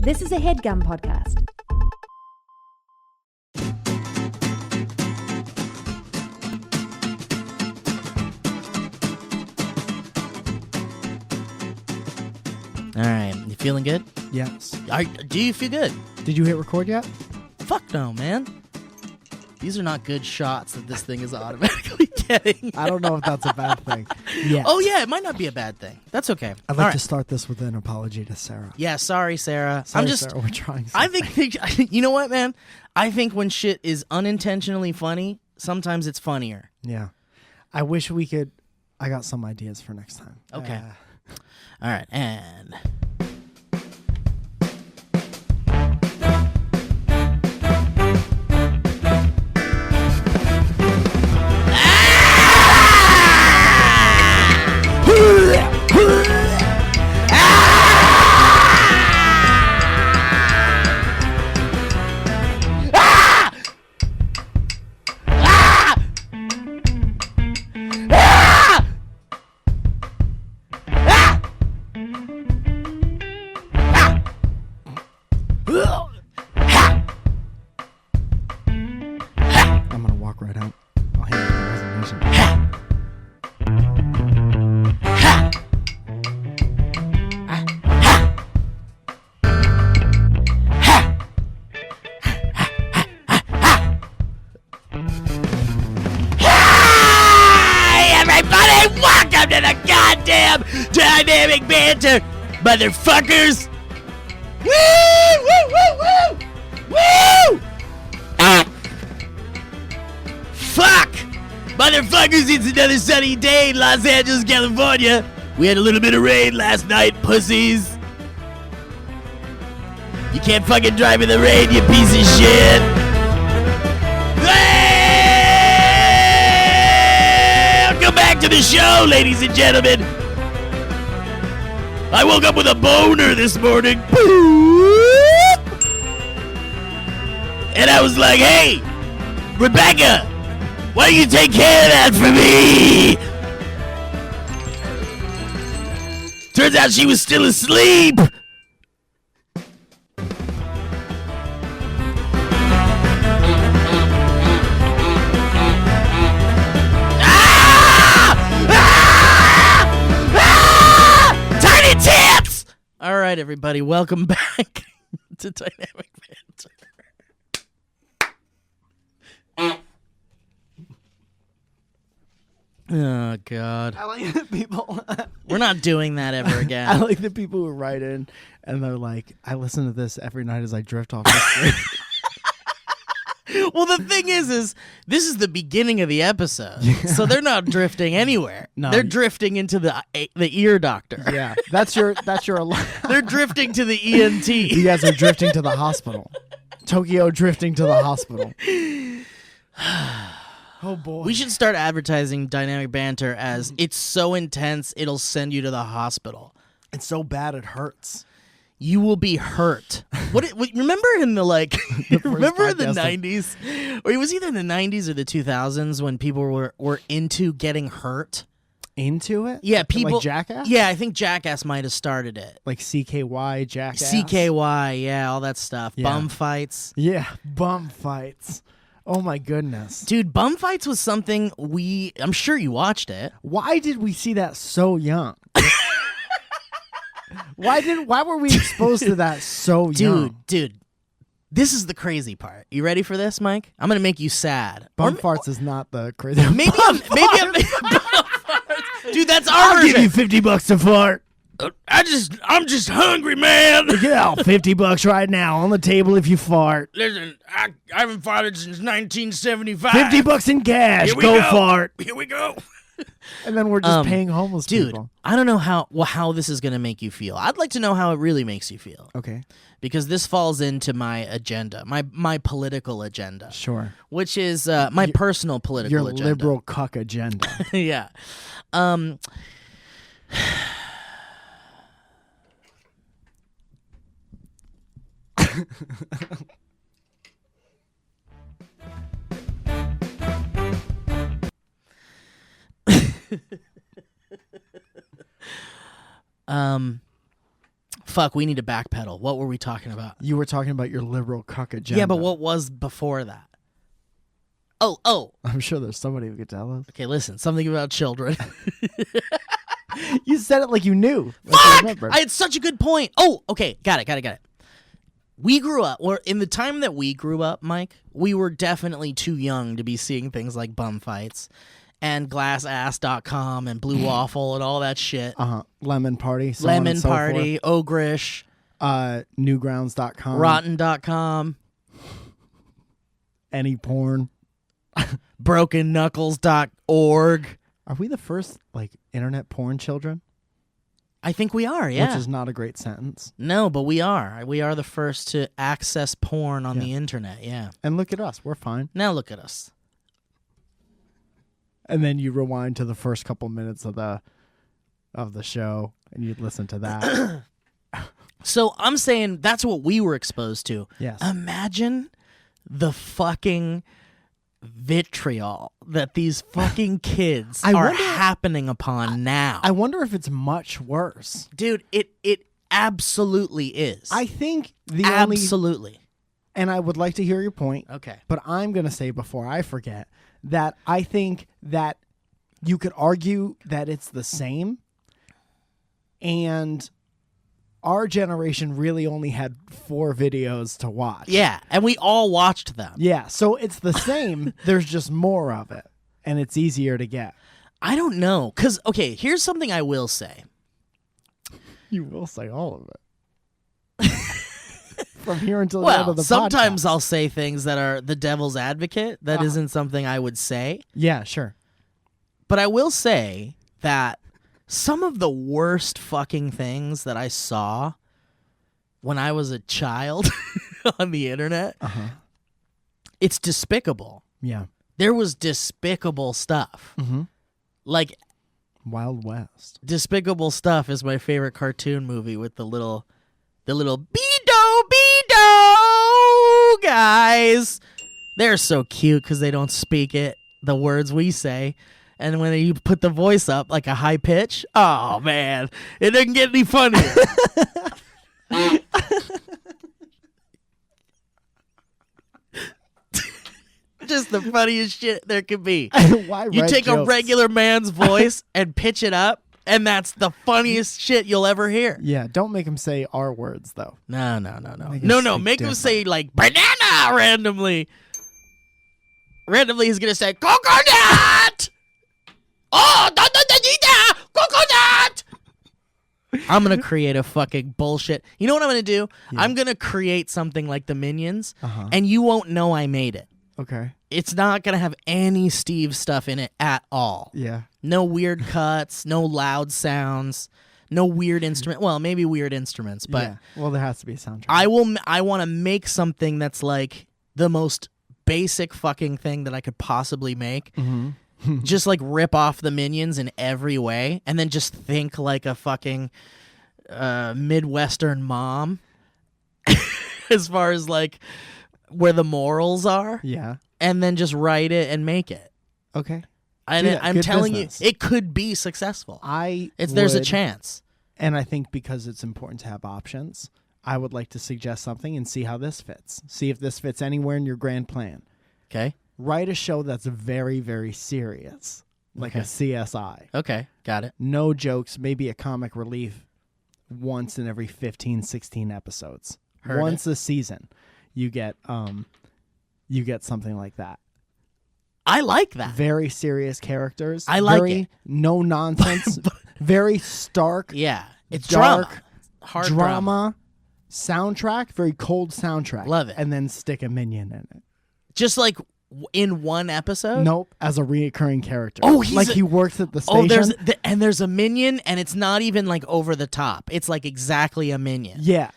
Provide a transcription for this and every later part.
This is a HeadGum podcast. All right, you feeling good? Yes. Do you feel good? Did you hit record yet? Fuck no, man. These are not good shots that this thing is automatically getting. I don't know if that's a bad thing. Yeah. Oh, yeah, it might not be a bad thing. That's okay. I'd like to start this with an apology to Sarah. Yeah, sorry, Sarah. Sarah, we're trying something. I think, you know what, man? I think when shit is unintentionally funny, sometimes it's funnier. Yeah. I wish we could. I got some ideas for next time. Okay. All right, and... I'm gonna walk right out. I'll hand you my resignation. Hey, everybody! Welcome to the goddamn Dynamic Banter, motherfuckers! Woo! Woo! Woo! Woo! Woo! Fuck! Motherfuckers, it's another sunny day in Los Angeles, California. We had a little bit of rain last night, pussies. You can't fucking drive in the rain, you piece of shit. Welcome back to the show, ladies and gentlemen. I woke up with a boner this morning. And I was like, hey, Rebecca, why don't you take care of that for me? Turns out she was still asleep. Tiny tits! All right, everybody, welcome back to Dynamic Banter. Oh, God. I like the people. We're not doing that ever again. I like the people who write in and they're like, I listen to this every night as I drift off the street. Well, the thing is this is the beginning of the episode, so they're not drifting anywhere. No. They're drifting into the ear doctor. Yeah, that's your. They're drifting to the ENT. You guys are drifting to the hospital. Tokyo drifting to the hospital. Oh boy. We should start advertising Dynamic Banter as it's so intense it'll send you to the hospital. It's so bad it hurts. You will be hurt. Remember in the remember in the podcast 90s? Or it was either in the 90s or the 2000s when people were into getting hurt. Into it? Yeah, people. Like Jackass? Yeah, I think Jackass might have started it. Like CKY, Jackass? CKY, yeah, all that stuff. Yeah. Bum fights. Yeah, bum fights. Oh my goodness. Dude, bum fights was something I'm sure you watched it. Why did we see that so young? Why were we exposed to that so young? Dude, this is the crazy part. You ready for this, Mike? I'm gonna make you sad. Bum farts is not the crazy. Maybe I'm dude, that's our I'll give you $50 to fart. I'm just hungry, man. Yeah, $50 right now on the table if you fart. Listen, I haven't farted since 1975. $50 in cash. Here we Go go. fart. Here we go. And then we're just paying homeless Dude, people. I don't know how this is going to make you feel. I'd like to know how it really makes you feel. Okay. Because this falls into my agenda, my political agenda. Sure. Which is my personal political Your agenda. liberal cuck agenda. Yeah. Fuck, we need to backpedal. What were we talking about? You were talking about your liberal cuck agenda. Yeah, but what was before that? Oh. I'm sure there's somebody who could tell us. Okay, listen. Something about children. You said it like you knew. Like Fuck! you remembered. I had such a good point. Oh, okay. Got it. We grew up, or in the time that we grew up, Mike, we were definitely too young to be seeing things like bum fights and glassass.com and blue waffle and all that shit. Lemon Party. So on Lemon and so Party, Ogrish, forth. Newgrounds.com. Rotten.com, Any porn. BrokenKnuckles.org. Are we the first, like, internet porn children? I think we are, yeah. Which is not a great sentence. No, but we are. We are the first to access porn on the internet, yeah. And look at us. We're fine. Now look at us. And then you rewind to the first couple minutes of the show, and you'd listen to that. So I'm saying that's what we were exposed to. Yes. Imagine the fucking vitriol that these fucking kids are happening upon now. I wonder if it's much worse. Dude, it absolutely is. I think absolutely. And I would like to hear your point. Okay. But I'm going to say before I forget that I think that you could argue that it's the same. And our generation really only had 4 videos to watch. Yeah, and we all watched them. Yeah, so it's the same. There's just more of it, and it's easier to get. I don't know, because, okay, here's something I will say. You will say all of it. From here until the end of the sometimes podcast. I'll say things that are the devil's advocate. That isn't something I would say. Yeah, sure. But I will say that some of the worst fucking things that I saw when I was a child on the internet, it's despicable. Yeah. There was despicable stuff. Mm-hmm. Like, Wild West. Despicable Stuff is my favorite cartoon movie with the little Beedo guys. They're so cute because they don't speak the words we say. And when you put the voice up like a high pitch, oh man, it doesn't get any funnier. Just the funniest shit there could be. Why you write take jokes? a regular man's voice and pitch it up, and that's the funniest shit you'll ever hear. Yeah, don't make him say our words, though. No. Make Make him say, like, banana randomly. Randomly, he's going to say, coconut! Oh, coconut! I'm going to create a fucking bullshit. You know what I'm going to do? Yeah. I'm going to create something like the Minions, and you won't know I made it. Okay. It's not going to have any Steve stuff in it at all. Yeah. No weird cuts, no loud sounds, no weird instrument. Well, maybe weird instruments, but yeah. Well, there has to be a soundtrack. I want to make something that's like the most basic fucking thing that I could possibly make. Just like rip off the Minions in every way, and then just think like a fucking Midwestern mom as far as like where the morals are. Yeah. And then just write it and make it. Okay. And I'm telling business. you, it could be successful. There's a chance. And I think because it's important to have options, I would like to suggest something and see how this fits. See if this fits anywhere in your grand plan. Okay. Write a show that's very, very serious, like a CSI. Okay, got it. No jokes, maybe a comic relief once in every 15, 16 episodes. Once a season, you get something like that. I like that. Very serious characters. I like very it. No nonsense. Very stark. Yeah. It's dark, drama. Hard drama. Soundtrack, very cold soundtrack. Love it. And then stick a minion in it. Just like in one episode? Nope, as a reoccurring character. Oh, he works at the station. There's a minion, and it's not even like over the top. It's like exactly a minion. Yeah.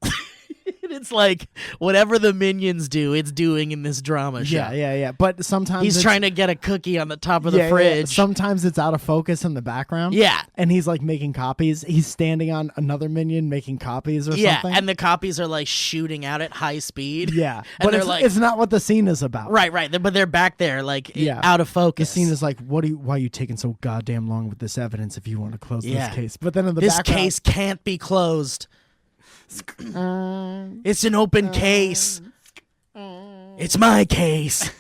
And It's like whatever the minions do, it's doing in this drama show. Yeah. But sometimes He's trying to get a cookie on the top of the fridge. Sometimes it's out of focus in the background. Yeah. And he's like making copies. He's standing on another minion making copies or something. And the copies are like shooting out at high speed. Yeah. And But they're like, it's not what the scene is about. right. But they're back there like out of focus. The scene is like, why are you taking so goddamn long with this evidence if you want to close this case? But then in the background, this case can't be closed. It's an open case. It's my case.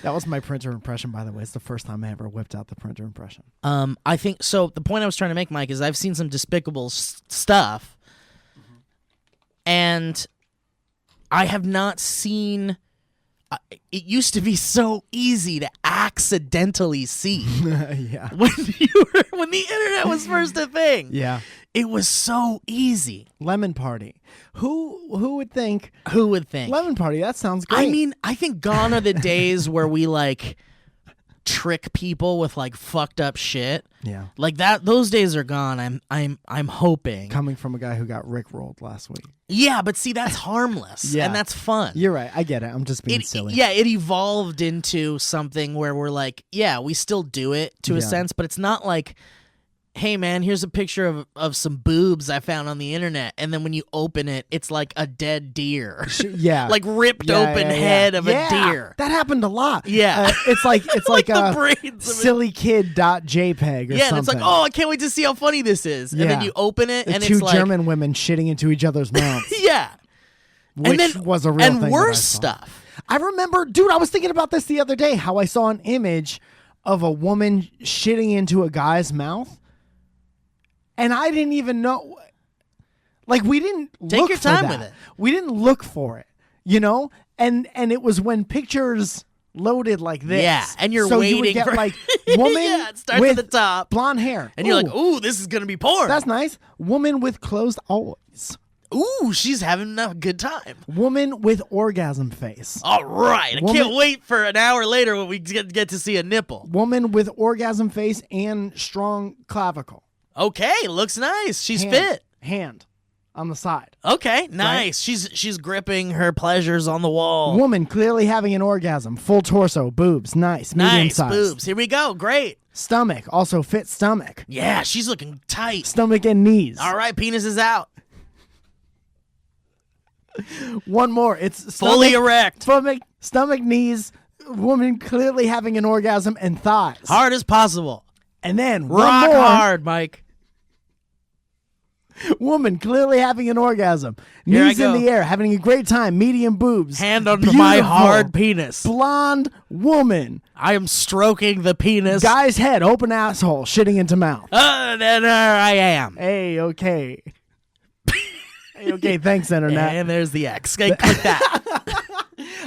That was my printer impression, by the way. It's the first time I ever whipped out the printer impression. I think so. The point I was trying to make, Mike, is I've seen some despicable stuff, and I have not seen. It used to be so easy to accidentally see. Yeah. When the internet was first a thing. Yeah. It was so easy. Lemon Party. Who would think? Who would think? Lemon Party. That sounds great. I mean, I think gone are the days where we like trick people with like fucked up shit. Yeah. Like that. Those days are gone. I'm hoping. Coming from a guy who got rickrolled last week. Yeah, but see, that's harmless. Yeah. And that's fun. You're right. I get it. I'm just being silly. Yeah, it evolved into something where we're like, yeah, we still do it to a sense, but it's not like, hey man, here's a picture of some boobs I found on the internet, and then when you open it, it's like a dead deer. Yeah. Like ripped open head of a deer. That happened a lot. Yeah. It's like like the brains of it. sillykid.jpg or Yeah, something. and it's like, oh, I can't wait to see how funny this is. And then you open it, and two it's like German women shitting into each other's mouths. yeah. Which was a real thing. And worse stuff. I remember, dude, I was thinking about this the other day, how I saw an image of a woman shitting into a guy's mouth. And I didn't even know, like, we didn't Take look your for time that. with it. We didn't look for it, you know? And it was when pictures loaded like this. Yeah, and you're so waiting you would get, for like, woman yeah, it starts with at the top. blonde hair. And you're like, ooh, this is going to be porn. That's nice. Woman with closed eyes. Ooh, she's having a good time. Woman with orgasm face. All right. I Woman- can't wait for an hour later when we get to see a nipple. Woman with orgasm face and strong clavicle. Okay, looks nice. She's fit. Hand on the side. Okay, nice. Right? She's gripping her pleasures on the wall. Woman clearly having an orgasm. Full torso, boobs, nice, medium Nice size. boobs. Here we go. Great. Stomach, also fit stomach. Yeah, she's looking tight. Stomach and knees. All right, penis is out. One more. It's Fully erect. Stomach, knees. Woman clearly having an orgasm and thighs. Hard as possible. And then Rock one more. hard, Mike. Woman clearly having an orgasm. Here I Knees in go. the air, having a great time. Medium boobs. Hand on Beautiful. my hard penis. Blonde woman. I am stroking the penis. Guy's head, open asshole, shitting into mouth. Then I am. Hey, okay. Hey, okay, thanks, Internet. And there's the X. Okay, click that.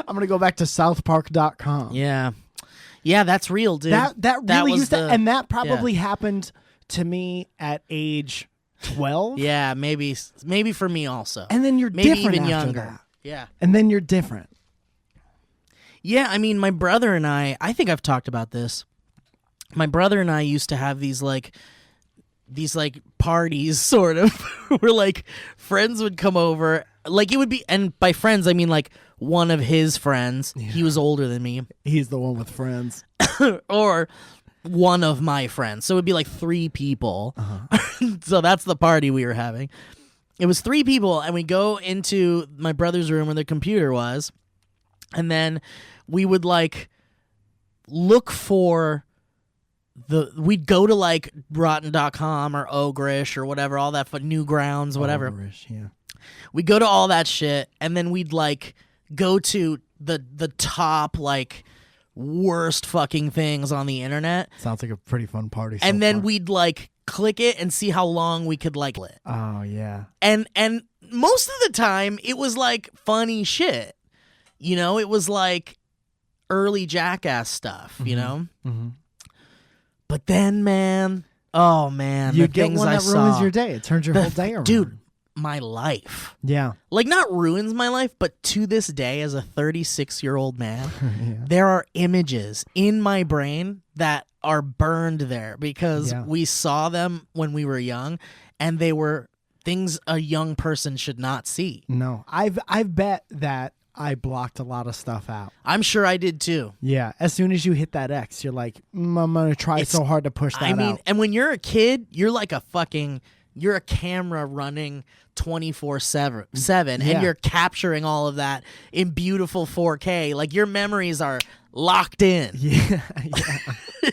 I'm going to go back to southpark.com. Yeah. Yeah, that's real, dude. That really was used to, the- and that probably happened to me at age 12. Yeah, maybe for me also. And then you're maybe different even after younger. that. Yeah. And then you're different. Yeah, I mean, my brother and I think I've talked about this. My brother and I used to have these parties sort of where like friends would come over. Like it would be, and by friends I mean like one of his friends. Yeah. He was older than me. He's the one with friends. Or one of my friends. So it would be like 3 people. So that's the party we were having. It was 3 people, and we go into my brother's room where the computer was, and then we would like look for we'd go to like rotten.com or Ogrish or whatever, all that for Newgrounds, whatever. Ogrish, yeah. We'd go to all that shit, and then we'd like go to the top like worst fucking things on the internet. Sounds like a pretty fun party. And then we'd like click it and see how long we could like it. Oh yeah. And most of the time it was like funny shit. You know, it was like early Jackass stuff, you know? Mm-hmm. But then, man, oh man, you the get things one I that ruins saw. your day. It turns your whole day around. Dude, my life. Yeah. Like, not ruins my life, but to this day, as a 36-year-old man, Yeah. there are images in my brain that are burned there because we saw them when we were young, and they were things a young person should not see. No, I've bet that I blocked a lot of stuff out. I'm sure I did too. Yeah, as soon as you hit that X, you're like, I'm gonna try so hard to push that out. And when you're a kid, you're like you're a camera running 24/7, and you're capturing all of that in beautiful 4K. Like your memories are locked in. Yeah.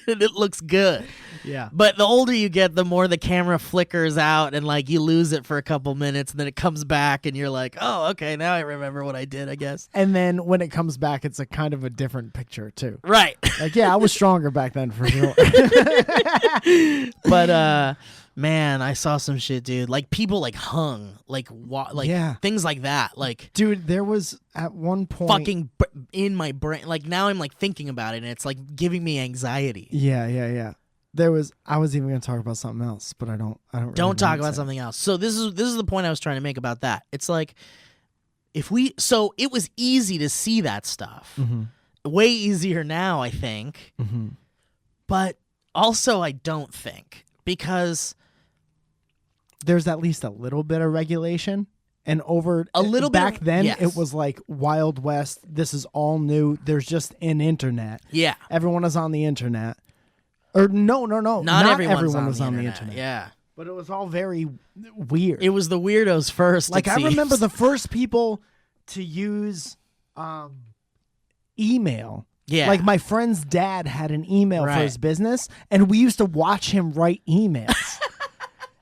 And it looks good. Yeah. But the older you get, the more the camera flickers out and like you lose it for a couple minutes and then it comes back and you're like, oh, okay, now I remember what I did, I guess. And then when it comes back, it's a kind of a different picture too. Right. Like, yeah, I was stronger back then for sure. But man, I saw some shit, dude. Like people like hung, things like that. Like, dude, there was at one point fucking in my brain. Like now I'm like thinking about it and it's like giving me anxiety. Yeah. I was even going to talk about something else, but I don't really talk about something else. So this is the point I was trying to make about that. It's like it was easy to see that stuff. Mm-hmm. Way easier now, I think. Mm-hmm. But also I don't think, because there's at least a little bit of regulation, and back then yes. It was like Wild West. This is all new. There's just an internet. Yeah. Everyone is on the internet. Or no. Not everyone was on the internet. Yeah. But it was all very weird. It was the weirdos first. Like, I remember the first people to use email. Yeah. Like, my friend's dad had an email for Right. his business, and we used to watch him write emails.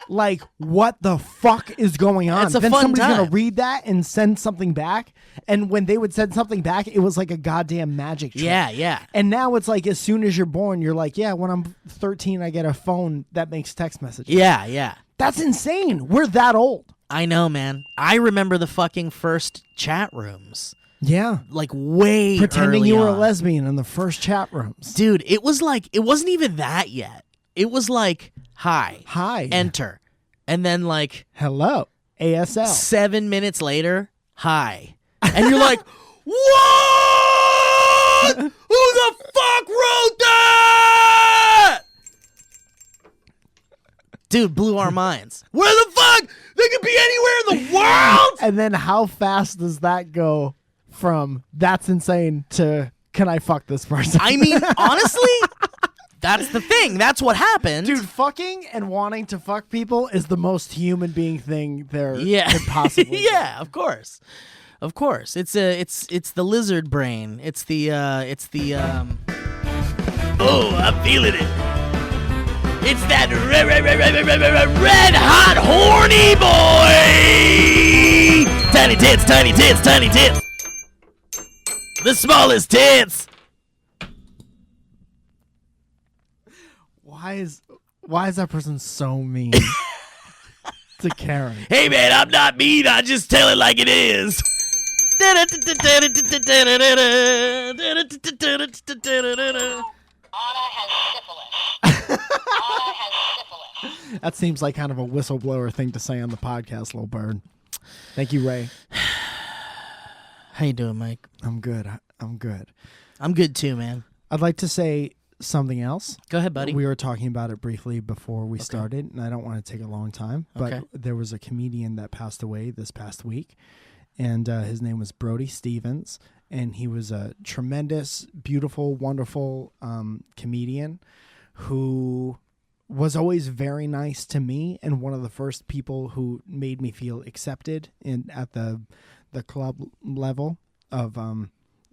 Like, what the fuck is going on? It's a then fun somebody's time. gonna read that and send something back. And when they would send something back, it was like a goddamn magic trick. Yeah. And now it's like, as soon as you're born, you're like, yeah, when I'm 13, I get a phone that makes text messages. Yeah. That's insane. We're that old. I know, man. I remember the fucking first chat rooms. Yeah. Like way Pretending early you were a on. lesbian in the first chat rooms. Dude, it was like, it wasn't even that yet. It was like, hi. Enter. And then like Hello. ASL. 7 minutes later, hi. And you're like, what? Who the fuck wrote that? Dude, blew our minds. Where the fuck? They could be anywhere in the world. And then how fast does that go from that's insane to can I fuck this person? I mean, honestly, that's the thing. That's what happened. Dude, fucking and wanting to fuck people is the most human being thing there Yeah. could possibly be. Yeah, of course. Of course. It's the lizard brain. It's the oh, I'm feeling it. It's that red hot horny boy. Tiny tits, tiny tits, tiny tits. The smallest tits. Why is that person so mean to Karen? Hey man, I'm not mean. I just tell it like it is. That seems like kind of a whistleblower thing to say on the podcast, little bird. Thank you, Ray. How you doing, Mike? I'm good. I'm good too, man. I'd like to say something else. Go ahead, buddy. We were talking about it briefly before we started, and I don't want to take a long time, but Okay. there was a comedian that passed away this past week, and his name was Brody Stevens, and he was a tremendous, beautiful, wonderful comedian who was always very nice to me, and one of the first people who made me feel accepted at the club level of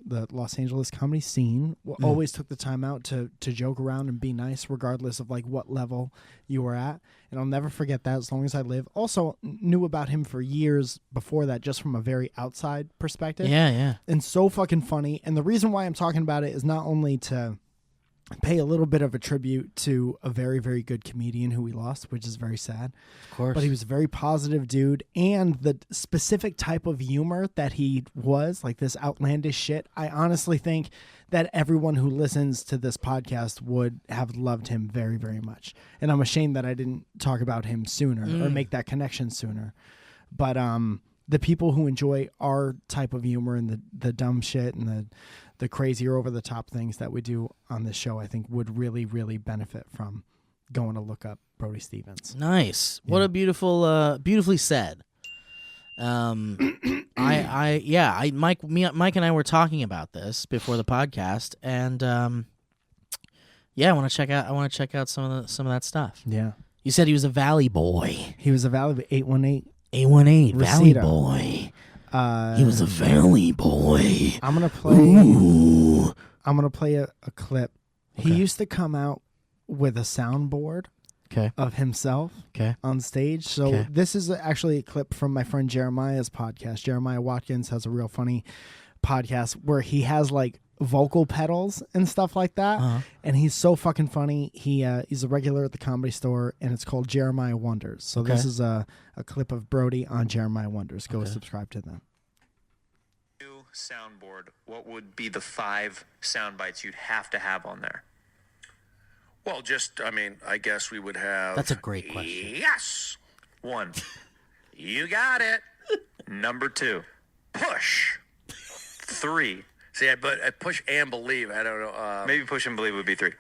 the Los Angeles comedy scene. Always took the time out to joke around and be nice, regardless of like what level you were at. And I'll never forget that as long as I live. Also knew about him for years before that, just from a very outside perspective. Yeah. And so fucking funny. And the reason why I'm talking about it is not only to pay a little bit of a tribute to a very, very good comedian who we lost, which is very sad. Of course. But he was a very positive dude, and the specific type of humor that he was, like this outlandish shit, I honestly think that everyone who listens to this podcast would have loved him very, very much. And I'm ashamed that I didn't talk about him sooner or make that connection sooner. But the people who enjoy our type of humor and the dumb shit and the crazier over the top things that we do on this show, I think would really, really benefit from going to look up Brody Stevens. Nice. What a beautiful, beautifully said. Mike and I were talking about this before the podcast, and I want to check out some of that stuff. Yeah. You said he was a Valley boy. He was a Valley 818. 818 Valley Reseda. boy. He was a Valley boy. I'm gonna play. Ooh. I'm gonna play a clip. Okay. He used to come out with a soundboard Okay. of himself Okay. on stage. So Okay. this is actually a clip from my friend Jeremiah's podcast. Jeremiah Watkins has a real funny podcast where he has like vocal pedals and stuff like that. Uh-huh. And he's so fucking funny. He's a regular at the Comedy Store, and it's called Jeremiah Wonders. So this is a clip of Brody on Jeremiah Wonders. Go subscribe to them. New soundboard, what would be the 5 sound bites you'd have to have on there? Well, I guess we would have... That's a great question. Yes! 1. You got it. Number 2. Push. 3. But push and believe. I don't know. Maybe push and believe would be 3.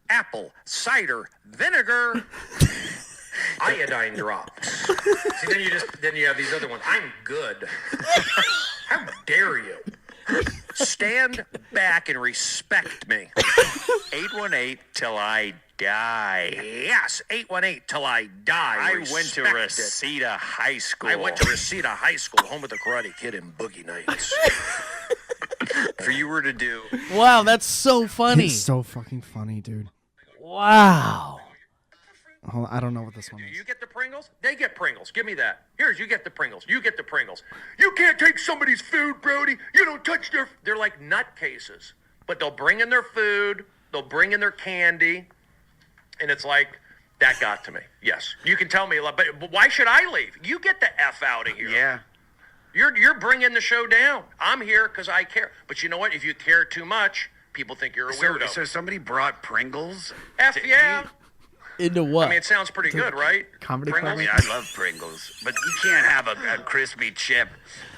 Apple cider vinegar. Iodine drops. See, then you have these other ones. I'm good. How dare you? Stand back and respect me. 818 till I die. Yes, 818 till I die. I went to Respect it. Reseda High School. I went to Reseda High School, home of the Karate Kid and Boogie Nights. If you were to do... Wow, that's so funny. It's so fucking funny, dude. Wow. Hold on, I don't know what this one is. You get the Pringles? They get Pringles. Give me that. You get the Pringles. You get the Pringles. You can't take somebody's food, Brody. You don't touch their... They're like nutcases. But they'll bring in their food. They'll bring in their candy. And it's like, that got to me. Yes. You can tell me, but why should I leave? You get the F out of here. Yeah. You're bringing the show down. I'm here because I care. But you know what? If you care too much, people think you're a weirdo. So somebody brought Pringles? F yeah. Into what? I mean, it sounds pretty good, right? Comedy Pringles? Club? I love Pringles, but you can't have a crispy chip.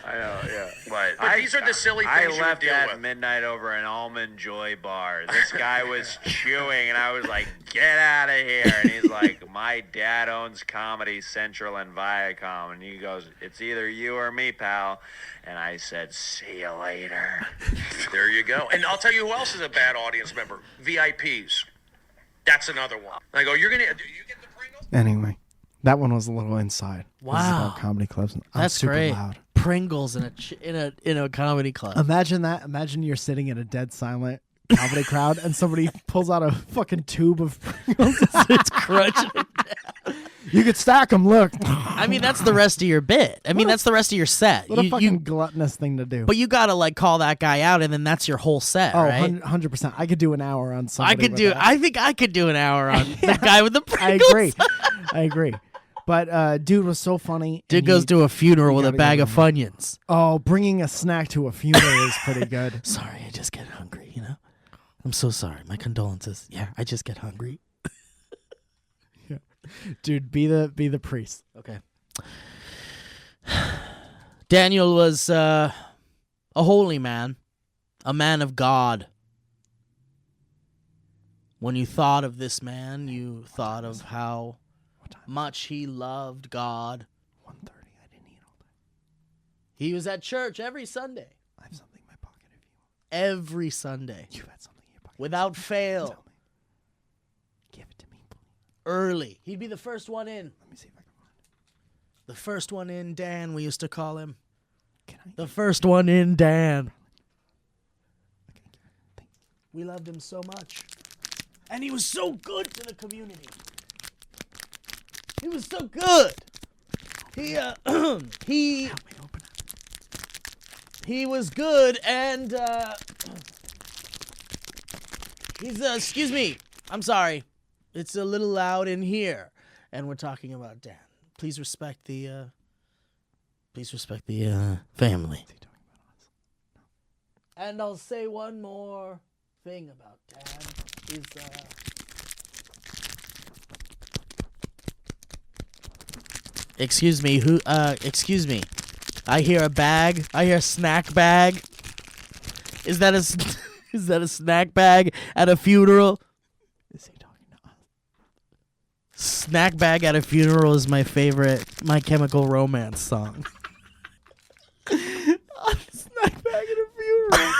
I know, yeah. But these are the silly I things you left deal at with. midnight over an Almond Joy bar. This guy was chewing, and I was like, get out of here. And he's like, my dad owns Comedy Central and Viacom. And he goes, it's either you or me, pal. And I said, see you later. There you go. And I'll tell you who else is a bad audience member. VIPs. That's another one. I go, do you get the Pringles? Anyway, that one was a little inside. This is Wow. about comedy clubs. I'm That's super great. loud. Pringles in a comedy club. Imagine that. Imagine you're sitting in a dead silent comedy crowd and somebody pulls out a fucking tube of Pringles. It's crushing. You could stack them. Look. I mean, that's the rest of your bit. I mean, that's the rest of your set. What a fucking gluttonous thing to do. But you gotta like call that guy out, and then that's your whole set, Oh, right? 100%. I could do an hour on somebody. I think I could do an hour on the guy with the Pringles. I agree. But dude was so funny. Dude and goes he- to a funeral with a gotta bag go of to Funyuns. Oh, bringing a snack to a funeral is pretty good. Sorry, I just get hungry, you know? I'm so sorry. My condolences. Yeah, I just get hungry. Dude, be the priest. Okay. Daniel was a holy man, a man of God. When you thought of this man, you thought of how much he loved God. 1:30. I didn't eat all day. He was at church every Sunday. I have something in my pocket if you want. Every Sunday. You had something in your pocket. Without fail. Tell me. Give it to me, please. Early. He'd be the first one in. Let me see if I can find it. The first one in, Dan, we used to call him. Can I? The first one in, Dan. Okay, thanks. We loved him so much. And he was so good to the community. He was so good. He Help me open it. he was good, and he's excuse me. I'm sorry. It's a little loud in here, and we're talking about Dan. Please respect the family. Is he talking about us? And I'll say one more thing about Dan is excuse me, excuse me. I hear a bag. I hear a snack bag. Is that a snack bag at a funeral? Is he talking to us? Snack Bag at a Funeral is my favorite My Chemical Romance song. Snack bag at a funeral.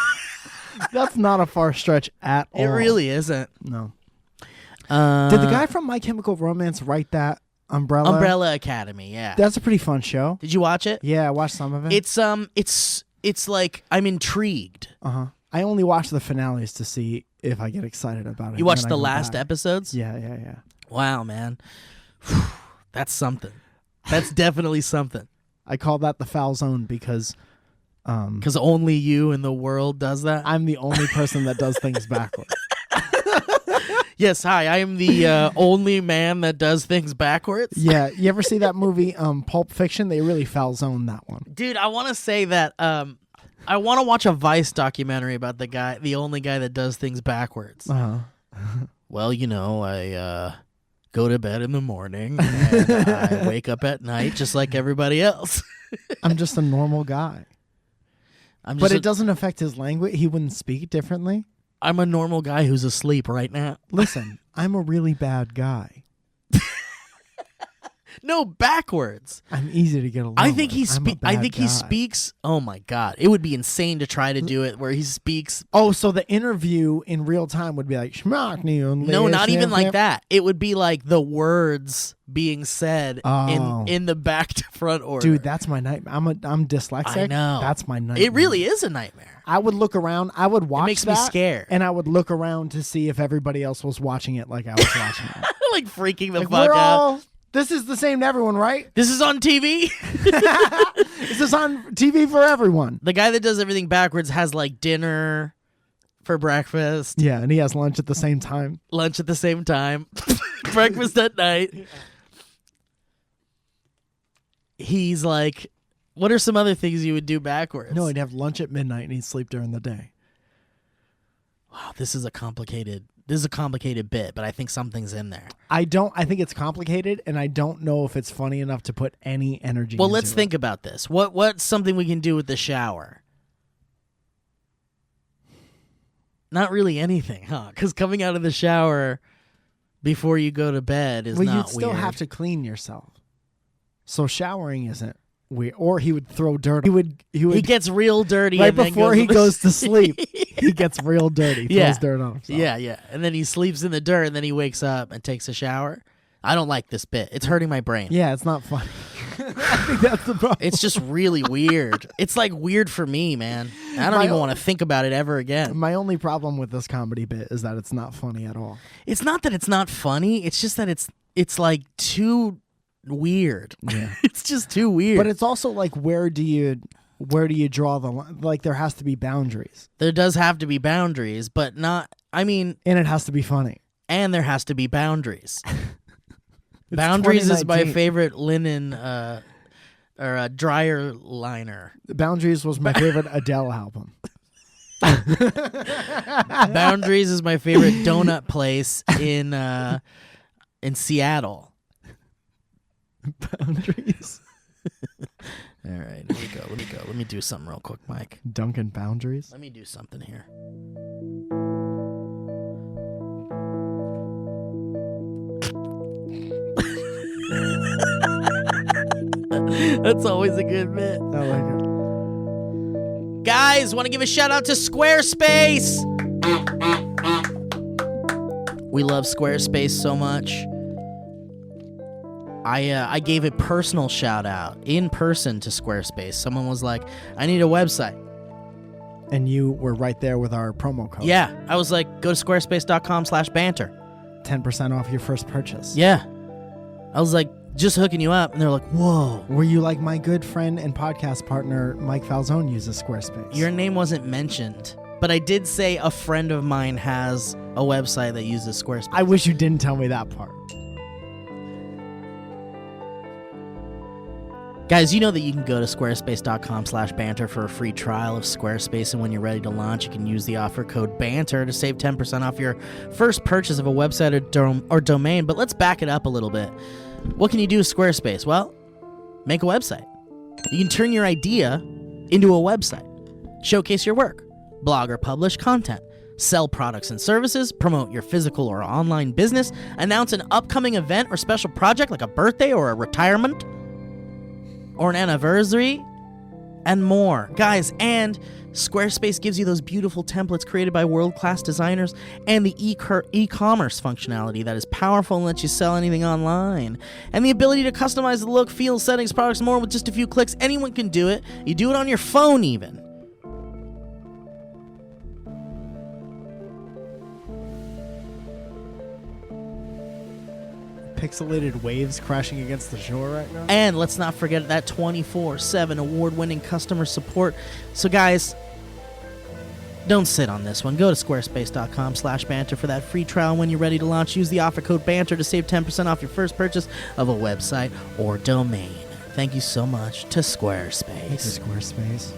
That's not a far stretch at all. It really isn't. No. Did the guy from My Chemical Romance write that Umbrella? Umbrella Academy, yeah. That's a pretty fun show. Did you watch it? Yeah, I watched some of it. It's like I'm intrigued. I only watch the finales to see if I get excited about it. You watched and the then I go last back. episodes? Yeah. Wow, man. That's something. That's definitely something. I call that the foul zone because Because only you in the world does that? I'm the only person that does things backwards. Yes, hi. I am the only man that does things backwards. Yeah, you ever see that movie Pulp Fiction? They really foul zone that one. Dude, I want to say that I want to watch a Vice documentary about the only guy that does things backwards. Well, I go to bed in the morning and I wake up at night just like everybody else. I'm just a normal guy. But it doesn't affect his language. He wouldn't speak differently. I'm a normal guy who's asleep right now. Listen, I'm a really bad guy. No, backwards. I'm easy to get along I think with. he speaks. Oh my god, it would be insane to try to do it where he speaks. Oh, so the interview in real time would be like No, not even like that. It would be like the words being said in the back to front order. Dude, that's my nightmare. I'm dyslexic. I know. That's my nightmare. It really is a nightmare. I would look around. I would watch. It makes me scared. And I would look around to see if everybody else was watching it like I was watching it. Like freaking the Like, fuck we're out. all. This is the same to everyone, right? This is on TV. This is on TV for everyone. The guy that does everything backwards has like dinner for breakfast, Yeah, and he has lunch at the same time. lunch at the same time, breakfast at night. He's like, what are some other things you would do backwards? No, he'd have lunch at midnight and he'd sleep during the day. Wow, this is a complicated bit, but I think something's in there. I think it's complicated, and I don't know if it's funny enough to put any energy Well, into let's it. think about this. What's something we can do with the shower? Not really anything, huh? Because coming out of the shower before you go to bed is Well, not you'd still weird. have to clean yourself. So showering isn't weird. Or he would throw dirt. He gets real dirty right and then before he to goes to sleep. He gets real dirty. Yeah. Throws dirt on himself. Yeah. And then he sleeps in the dirt, and then he wakes up and takes a shower. I don't like this bit. It's hurting my brain. Yeah, it's not funny. I think that's the problem. It's just really weird. It's like weird for me, man. I don't even want to think about it ever again. My only problem with this comedy bit is that it's not funny at all. It's not that it's not funny. It's just that it's like too weird. Yeah. It's just too weird. But it's also like, where do you draw the line? Like, there has to be boundaries. There does have to be boundaries, but not. I mean, And it has to be funny. and there has to be boundaries. Boundaries is my 2019. favorite linen or dryer liner. Boundaries was my favorite Adele album. Boundaries is my favorite donut place in Seattle. Boundaries. All right, let me go. Let me do something real quick, Mike. Duncan Boundaries. Let me do something here. That's always a good bit. I like it. Guys, want to give a shout out to Squarespace. We love Squarespace so much. I gave a personal shout out in person to Squarespace. Someone was like, I need a website. And you were right there with our promo code. Yeah. I was like, go to squarespace.com/banter. 10% off your first purchase. Yeah. I was like, just hooking you up. And they're like, whoa. Were you like my good friend and podcast partner, Mike Falzone, uses Squarespace? Your name wasn't mentioned. But I did say a friend of mine has a website that uses Squarespace. I wish you didn't tell me that part. Guys, you know that you can go to squarespace.com/banter for a free trial of Squarespace, and when you're ready to launch, you can use the offer code BANTER to save 10% off your first purchase of a website or domain. But let's back it up a little bit. What can you do with Squarespace? Well, make a website. You can turn your idea into a website, showcase your work, blog or publish content, Sell products and services, promote your physical or online business, announce an upcoming event or special project like a birthday or a retirement or an anniversary, and more. Guys, and Squarespace gives you those beautiful templates created by world-class designers and the e-commerce functionality that is powerful and lets you sell anything online. And the ability to customize the look, feel, settings, products, more with just a few clicks. Anyone can do it. You do it on your phone even. Pixelated waves crashing against the shore right now. And let's not forget that 24/7 award-winning customer support. So guys, don't sit on this one. Go to squarespace.com/banter for that free trial. When you're ready to launch, use the offer code BANTER to save 10% off your first purchase of a website or domain. Thank you so much to Squarespace. Thank you, Squarespace.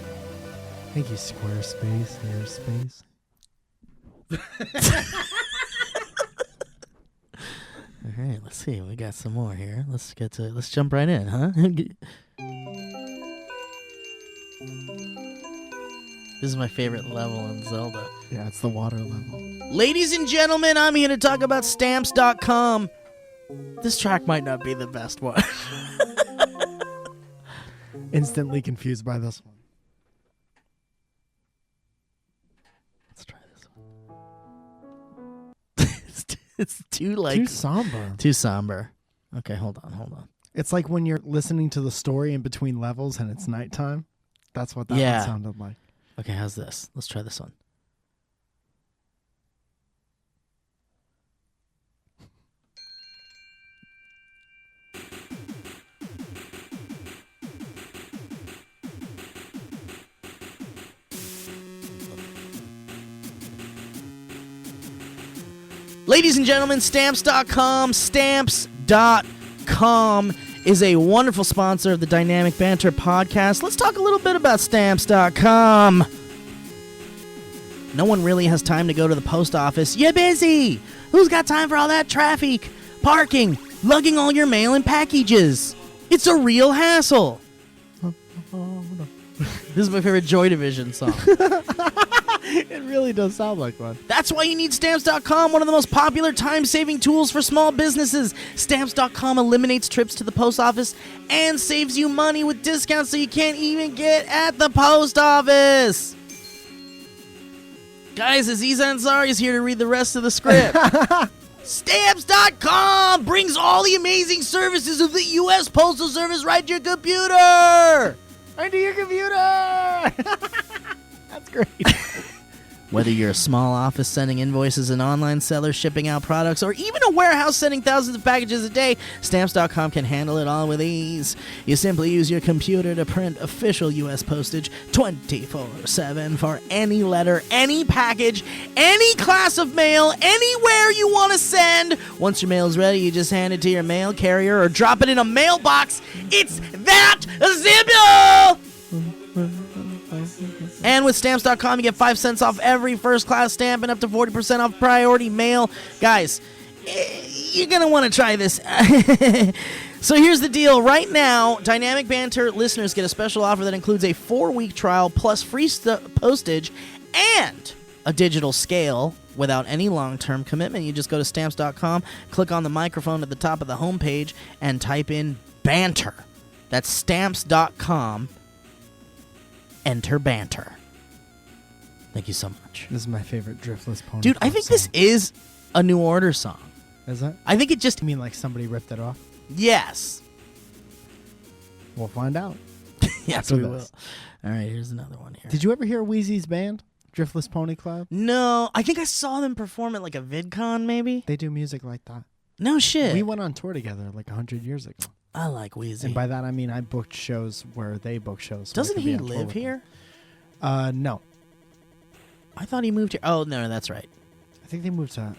Thank you, Squarespace. Squarespace. All right, let's see. We got some more here. Let's jump right in, huh? This is my favorite level in Zelda. Yeah, it's the water level. Ladies and gentlemen, I'm here to talk about Stamps.com. This track might not be the best one. Instantly confused by this one. Let's try this one. It's too somber. Too somber. Okay, hold on. It's like when you're listening to the story in between levels and it's nighttime. That's what that one sounded like. Okay, how's this? Let's try this one. Ladies and gentlemen, Stamps.com. Stamps.com is a wonderful sponsor of the Dynamic Banter podcast. Let's talk a little bit about Stamps.com. No one really has time to go to the post office. You're busy. Who's got time for all that traffic, parking, lugging all your mail and packages? It's a real hassle. This is my favorite Joy Division song. It really does sound like one. That's why you need Stamps.com, one of the most popular time-saving tools for small businesses. Stamps.com eliminates trips to the post office and saves you money with discounts so you can't even get at the post office. Guys, Aziz Ansari is here to read the rest of the script. Stamps.com brings all the amazing services of the U.S. Postal Service right to your computer. Right to your computer. That's great. Whether you're a small office sending invoices, an online seller shipping out products, or even a warehouse sending thousands of packages a day, Stamps.com can handle it all with ease. You simply use your computer to print official U.S. postage 24/7 for any letter, any package, any class of mail, anywhere you want to send. Once your mail is ready, you just hand it to your mail carrier or drop it in a mailbox. It's that simple! And with Stamps.com, you get 5 cents off every first-class stamp and up to 40% off priority mail. Guys, you're going to want to try this. So here's the deal. Right now, Dynamic Banter listeners get a special offer that includes a 4-week trial plus free postage and a digital scale without any long-term commitment. You just go to Stamps.com, click on the microphone at the top of the homepage, and type in Banter. That's Stamps.com. Enter Banter. Thank you so much. This is my favorite Driftless Pony. Dude, I think this is a New Order song. Is it? I think it just... You mean like somebody ripped it off? Yes. We'll find out. Yes, we will. All right, here's another one here. Did you ever hear Wheezy's band? Driftless Pony Club? No, I think I saw them perform at like a VidCon maybe. They do music like that. No shit. We went on tour together like 100 years ago. I like Wheezy. And by that I mean I booked shows where they booked shows. So Doesn't he live here? No. I thought he moved here. Oh, no, that's right. I think they moved to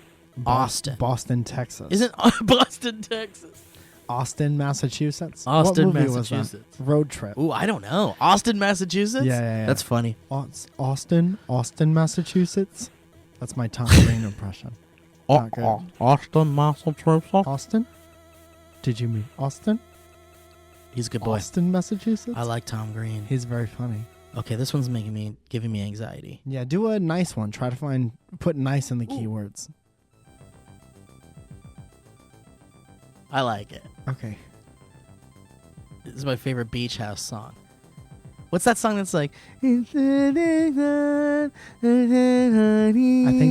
Austin. Boston, Texas. Isn't Boston, Texas? Austin, Massachusetts. Austin, what movie Massachusetts. Was that? Road Trip. Ooh, I don't know. Austin, Massachusetts? Yeah. That's funny. Austin, Massachusetts. That's my Tom Green impression. Not good. Austin, Massachusetts. Austin? Did you mean Austin? He's a good boy. Austin, Massachusetts? I like Tom Green. He's very funny. Okay, this one's giving me anxiety. Yeah, do a nice one. Try to put nice in the keywords. I like it. Okay. This is my favorite beach house song. What's that song that's like? I think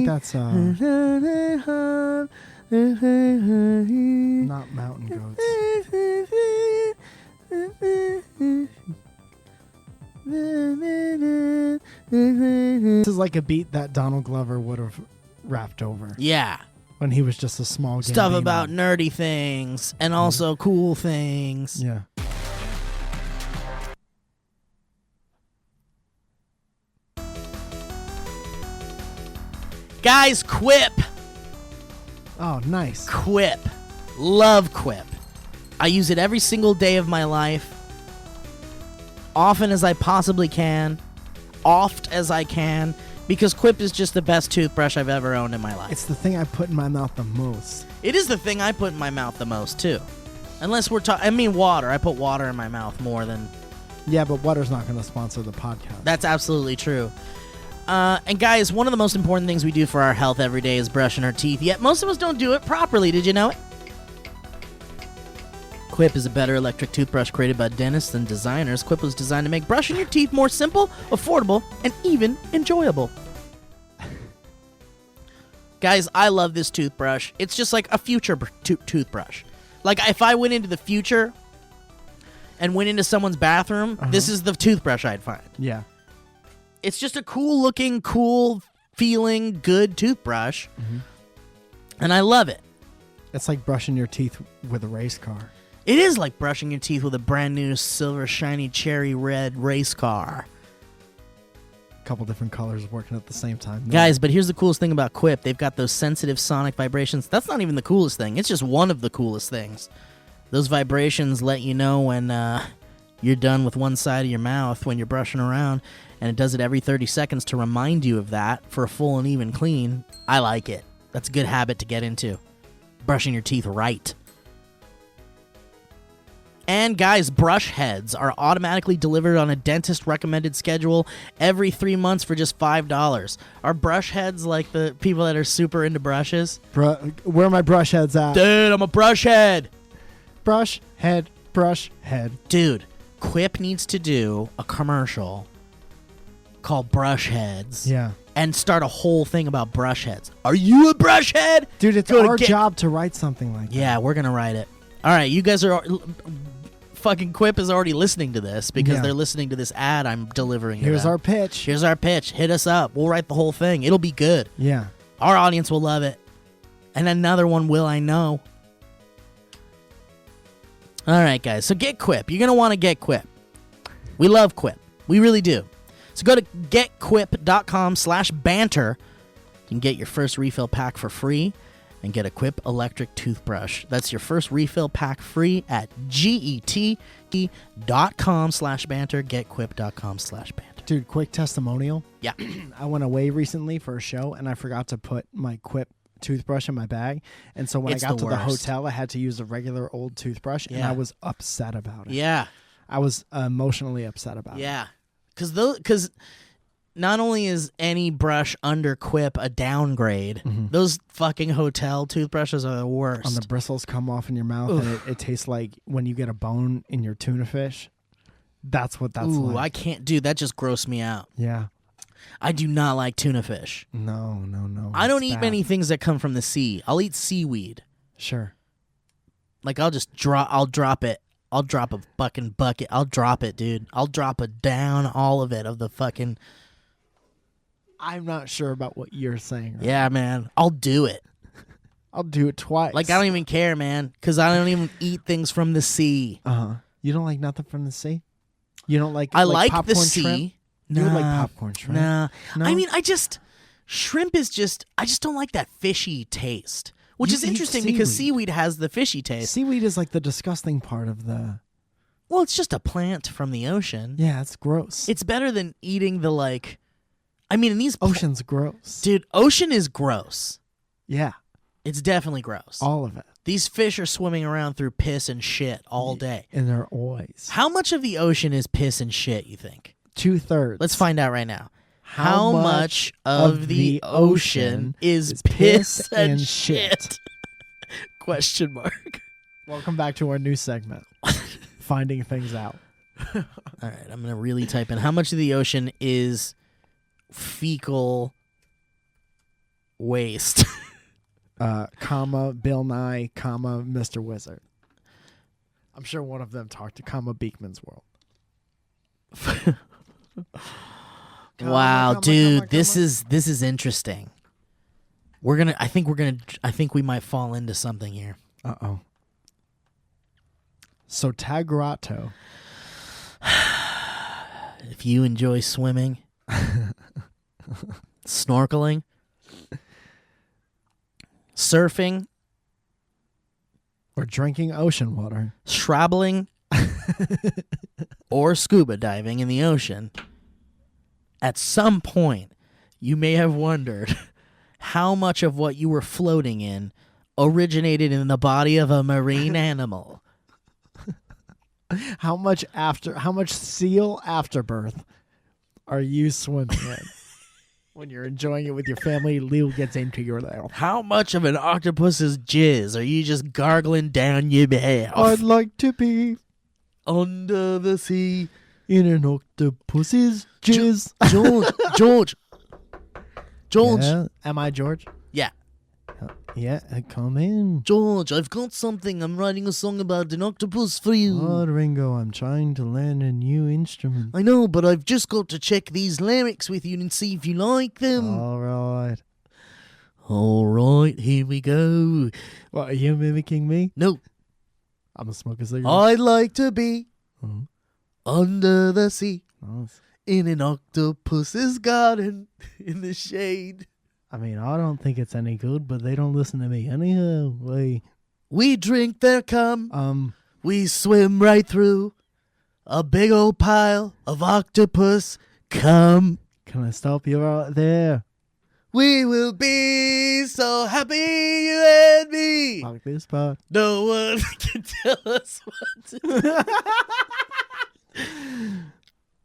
that's not Mountain Goats. This is like a beat that Donald Glover would have rapped over. Yeah. When he was just a small Stuff Gambino. about nerdy things and also cool things. Yeah. Guys, Quip. Oh, nice. Quip. Love Quip. I use it every single day of my life. Often as I possibly can. Oft as I can. Because Quip is just the best toothbrush I've ever owned in my life. It's the thing I put in my mouth the most. It is the thing I put in my mouth the most, too. Unless we're talking... water. I put water in my mouth more than... Yeah, but water's not going to sponsor the podcast. That's absolutely true. And guys, one of the most important things we do for our health every day is brushing our teeth. Yet most of us don't do it properly. Did you know it? Quip is a better electric toothbrush created by dentists and designers. Quip was designed to make brushing your teeth more simple, affordable, and even enjoyable. Guys, I love this toothbrush. It's just like a future toothbrush. Like if I went into the future and went into someone's bathroom, this is the toothbrush I'd find. Yeah. It's just a cool looking, cool feeling, good toothbrush. Mm-hmm. And I love it. It's like brushing your teeth with a race car. It is like brushing your teeth with a brand new silver shiny cherry red race car. A couple different colors working at the same time. No. Guys, but here's the coolest thing about Quip. They've got those sensitive sonic vibrations. That's not even the coolest thing. It's just one of the coolest things. Those vibrations let you know when you're done with one side of your mouth when you're brushing around, and it does it every 30 seconds to remind you of that for a full and even clean. I like it. That's a good habit to get into. Brushing your teeth right. And guys, brush heads are automatically delivered on a dentist-recommended schedule every 3 months for just $5. Are brush heads like the people that are super into brushes? Where are my brush heads at? Dude, I'm a brush head. Brush head, brush head. Dude, Quip needs to do a commercial called Brush Heads. Yeah. And start a whole thing about brush heads. Are you a brush head? Dude, it's our job to write something like that. Yeah, we're going to write it. All right, you guys are... Fucking Quip is already listening to this because they're listening to this ad I'm delivering. Here's our pitch. Here's our pitch. Hit us up. We'll write the whole thing. It'll be good. Yeah. Our audience will love it. And another one will, I know. All right, guys. So get Quip. You're going to want to get Quip. We love Quip. We really do. So go to getquip.com/banter. You can get your first refill pack for free and get a Quip electric toothbrush. That's your first refill pack free at getquip.com/banter. Getquip.com/banter. Dude, quick testimonial. Yeah. I went away recently for a show, and I forgot to put my Quip toothbrush in my bag. And so when I got to the hotel, I had to use a regular old toothbrush, and I was upset about it. Yeah. I was emotionally upset about it. Yeah. Because not only is any brush under Quip a downgrade, those fucking hotel toothbrushes are the worst. And the bristles come off in your mouth, and it tastes like when you get a bone in your tuna fish. That's what that's like. I can't. Dude, that just grossed me out. Yeah. I do not like tuna fish. No. I don't eat many things that come from the sea. I'll eat seaweed. Sure. Like, I'll drop it. I'll drop a fucking bucket. I'll drop it, dude. I'll drop it down, all of it, of the fucking... I'm not sure about what you're saying. Right? Yeah, man. I'll do it. I'll do it twice. Like, I don't even care, man, because I don't even eat things from the sea. You don't like nothing from the sea? You don't like I like popcorn the sea. Shrimp? Nah, You would like popcorn shrimp? Nah. No? I mean, shrimp is just... I just don't like that fishy taste. Which You is eat interesting because seaweed. seaweed has the fishy taste. Seaweed is like the disgusting part of the... Well, it's just a plant from the ocean. Yeah, it's gross. It's better than eating the, like... I mean, in these... Ocean's gross. Dude, ocean is gross. Yeah. It's definitely gross. All of it. These fish are swimming around through piss and shit all day. And they're always. How much of the ocean is piss and shit, you think? 2/3. Let's find out right now. How much of the ocean is piss and shit? Question mark. Welcome back to our new segment, Finding Things Out. All right, I'm going to really type in how much of the ocean is fecal waste. Comma, Bill Nye, comma, Mr. Wizard. I'm sure one of them talked to comma Beekman's World. Wow, comma, dude, comma, this is interesting. I think we might fall into something here. Uh-oh. So Tagrato. If you enjoy swimming, snorkeling, surfing, Or drinking ocean water. shrabbling, or scuba diving in the ocean, at some point, you may have wondered how much of what you were floating in originated in the body of a marine animal. How much seal afterbirth are you swimming in? When you're enjoying it with your family, Leo gets into your mouth. How much of an octopus's jizz are you just gargling down your mouth? I'd like to be Under the sea. in an octopus's jizz. George. Yeah. Am I George? Yeah. Yeah, come in. George, I've got something. I'm writing a song about an octopus for you. Oh, Ringo, I'm trying to learn a new instrument. I know, but I've just got to check these lyrics with you and see if you like them. All right. All right, here we go. What, are you mimicking me? No, I'm gonna smoke a cigarette. I'd like to be Mhm. under the sea Nice. in an octopus's garden in the shade. I mean, I don't think it's any good, but they don't listen to me anyhow. We drink their cum. We swim right through a big old pile of octopus cum. Can I stop you right there? We will be so happy you and me. Fuck this part. No one can tell us what to do.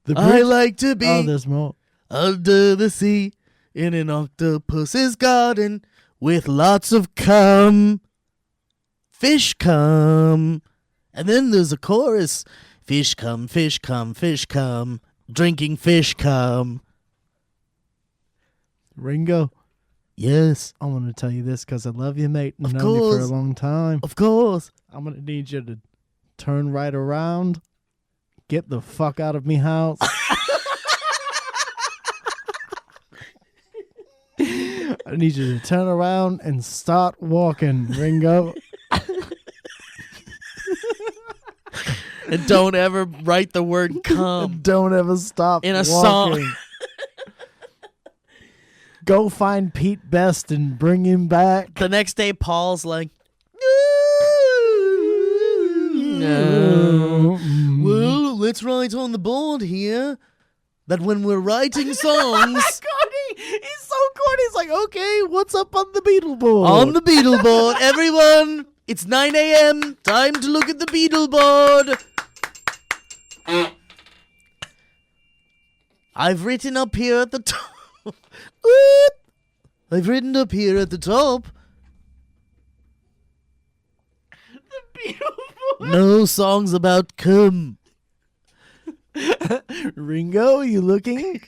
The I bridge- like to be Oh, there's more. under the sea in an octopus's garden with lots of cum. Fish cum. And then there's a chorus. Fish cum, fish cum, fish cum. Drinking fish cum. Ringo, Yes, I want to tell you this because I love you, mate. I've Of known you for a course. long time. of course. I'm going to need you to turn right around. Get the fuck out of me house. I need you to turn around and start walking, Ringo. And don't ever write the word cum. Don't ever stop In a walking. song. Go find Pete Best and bring him back. The next day, Paul's like, Mm. well, let's write on the board here that when we're writing songs He's so corny. He's like, okay, what's up on the Beetleboard? on the Beetleboard, everyone, it's 9 a.m. Time to look at the Beetleboard. I've written up here at the top. I've written up here at the top. No songs about cum. Ringo, you looking?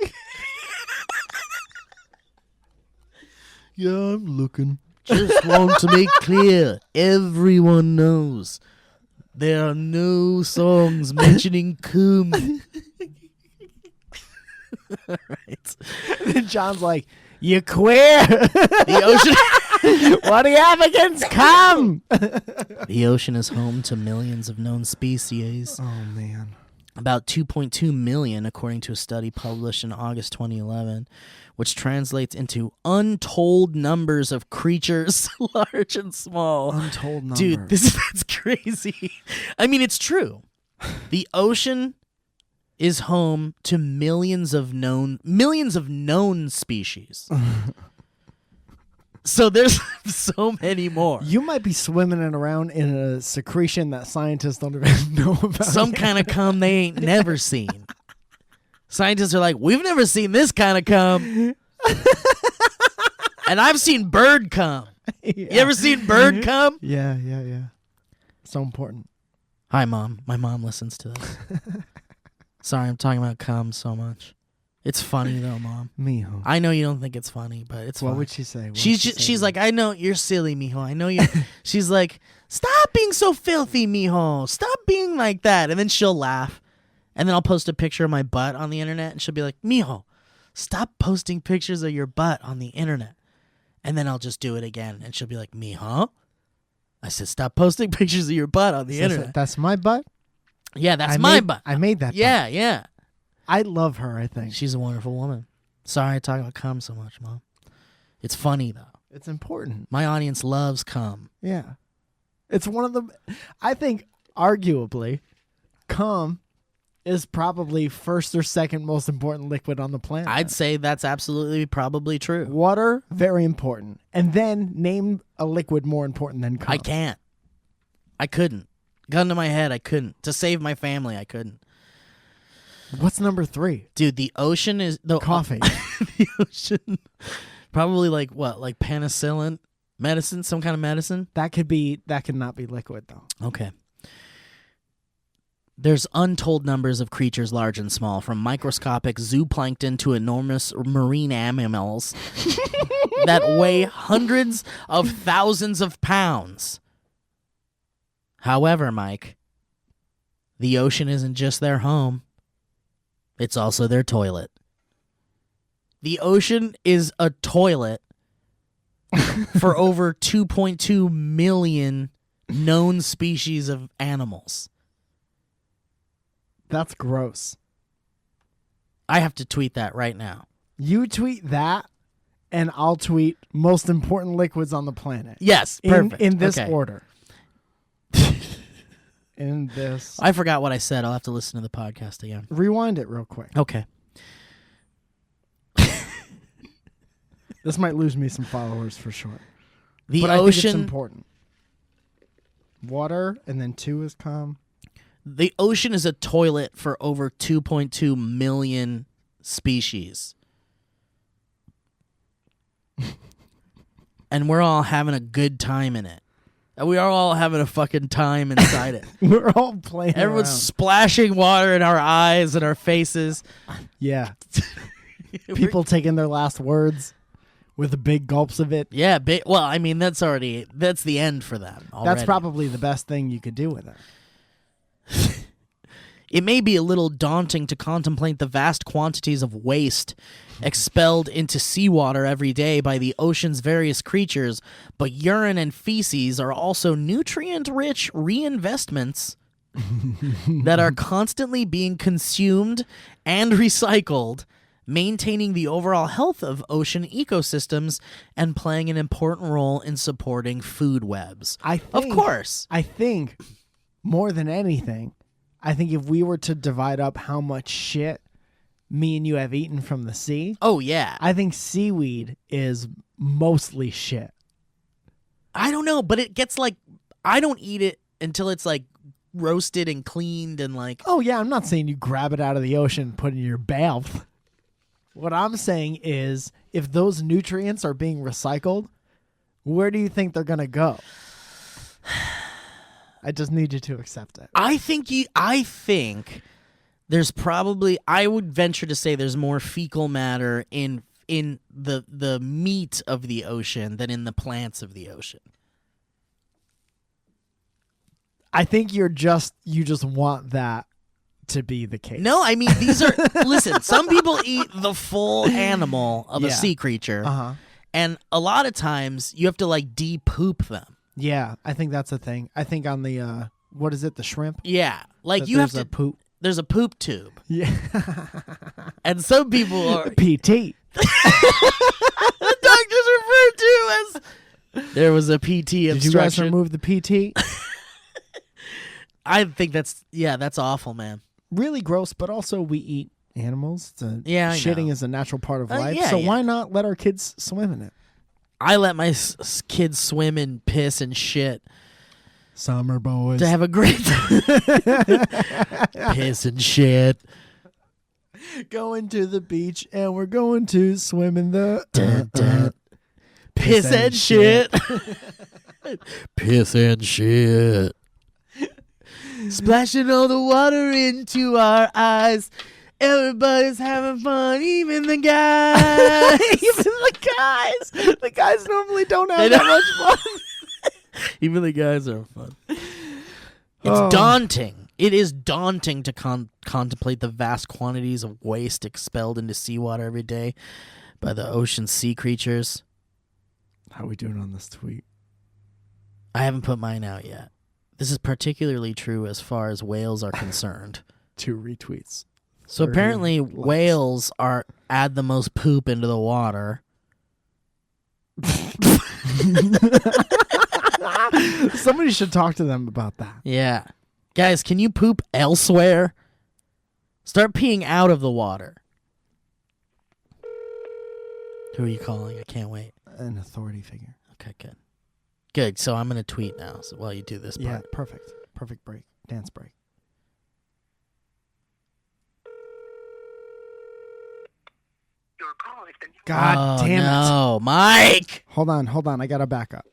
Yeah, I'm looking. Just want to make clear, everyone knows there are no songs mentioning cum. Right. Then John's like, you queer? The ocean What do you have against cum? The ocean is home to millions of known species. Oh, man. About 2.2 million, according to a study published in August 2011, which translates into untold numbers of creatures, large and small. Untold number. Dude, that's crazy. I mean, it's true. The ocean is home to millions of known species. So there's so many more. You might be swimming around in a secretion that scientists don't even know about. Some yet. kind of cum they ain't never seen. Scientists are like, we've never seen this kind of cum. And I've seen bird cum. You ever seen bird cum? Yeah. So important. Hi, Mom. My mom listens to this. Sorry, I'm talking about cum so much. It's funny, though, Mom. Mijo. I know you don't think it's funny, but it's What funny. would she say? She's like, I know you're silly, mijo. I know you. She's like, stop being so filthy, mijo. Stop being like that. And then she'll laugh. And then I'll post a picture of my butt on the internet, and she'll be like, mijo, stop posting pictures of your butt on the internet. And then I'll just do it again, and she'll be like, mijo. I said, stop posting pictures of your butt on the internet. That's my butt? Yeah, that's my butt. I made that butt. Yeah. I love her, I think. She's a wonderful woman. Sorry I talk about cum so much, Mom. It's funny, though. It's important. My audience loves cum. Yeah. It's one of the... I think, arguably, cum is probably first or second most important liquid on the planet. I'd say that's absolutely probably true. Water, very important. And then name a liquid more important than cum. I can't. I couldn't. Gun to my head, I couldn't. To save my family, I couldn't. What's number 3? Dude, the ocean is... Coffee. The ocean... Probably like what? Like penicillin? Medicine? Some kind of medicine? That could not be liquid, though. Okay. There's untold numbers of creatures large and small, from microscopic zooplankton to enormous marine animals that weigh hundreds of thousands of pounds. However, Mike, the ocean isn't just their home. It's also their toilet. The ocean is a toilet for over 2.2 million known species of animals. That's gross. I have to tweet that right now. You tweet that, and I'll tweet most important liquids on the planet. Yes, perfect. In this Okay. order. In this. I forgot what I said. I'll have to listen to the podcast again. Rewind it real quick. Okay. This might lose me some followers for sure. The but I think it's ocean. important. Water, and then 2 is cum. The ocean is a toilet for over 2.2 million species. And we're all having a good time in it. And we are all having a fucking time inside it. We're all playing Everyone's around. splashing water in our eyes and our faces. Yeah. People taking their last words with the big gulps of it. Yeah, well, I mean, that's the end for them already. That's probably the best thing you could do with it. It may be a little daunting to contemplate the vast quantities of waste expelled into seawater every day by the ocean's various creatures, but urine and feces are also nutrient-rich reinvestments that are constantly being consumed and recycled, maintaining the overall health of ocean ecosystems and playing an important role in supporting food webs. Of course. I think, more than anything, I think if we were to divide up how much shit me and you have eaten from the sea, Oh, yeah. I think seaweed is mostly shit. I don't know, but it gets like, I don't eat it until it's like roasted and cleaned and like. Oh, yeah, I'm not saying you grab it out of the ocean and put it in your mouth. What I'm saying is, if those nutrients are being recycled, where do you think they're going to go? I just need you to accept it. I think there's probably, I would venture to say there's more fecal matter in the meat of the ocean than in the plants of the ocean. I think you just want that to be the case. No, I mean, these are, listen, some people eat the full animal of a Yeah. sea creature, Uh-huh. and a lot of times you have to like de-poop them. Yeah, I think that's a thing. I think on the, what is it, the shrimp? Yeah, like That you have there's to, a poop. there's a poop tube, Yeah. and some people are, PT. the doctors referred to as, there was a PT obstruction. Did you guys remove the PT? I think that's awful, man. Really gross, but also we eat animals. Yeah, I shitting know. is a natural part of life. yeah, so yeah. why not let our kids swim in it? I let my kids swim in piss and shit Summer boys. to have a great piss and shit. Going to the beach and we're going to swim in the Piss and shit. Piss and shit. Splashing all the water into our eyes. Everybody's having fun, even the guys. Even the guys. The guys normally don't have that much fun. Even the guys are fun. It's Oh. daunting. It is daunting to contemplate the vast quantities of waste expelled into seawater every day by the ocean sea creatures. How are we doing on this tweet? I haven't put mine out yet. This is particularly true as far as whales are concerned. 2 retweets. So 30 apparently likes. whales add the most poop into the water. Somebody should talk to them about that. Yeah. Guys, can you poop elsewhere? Start peeing out of the water. Who are you calling? I can't wait. An authority figure. Okay, good. Good. So I'm going to tweet now while you do this part. Yeah, perfect. Perfect break. Dance break. God damn it. No, Mike. Hold on. I got to back up.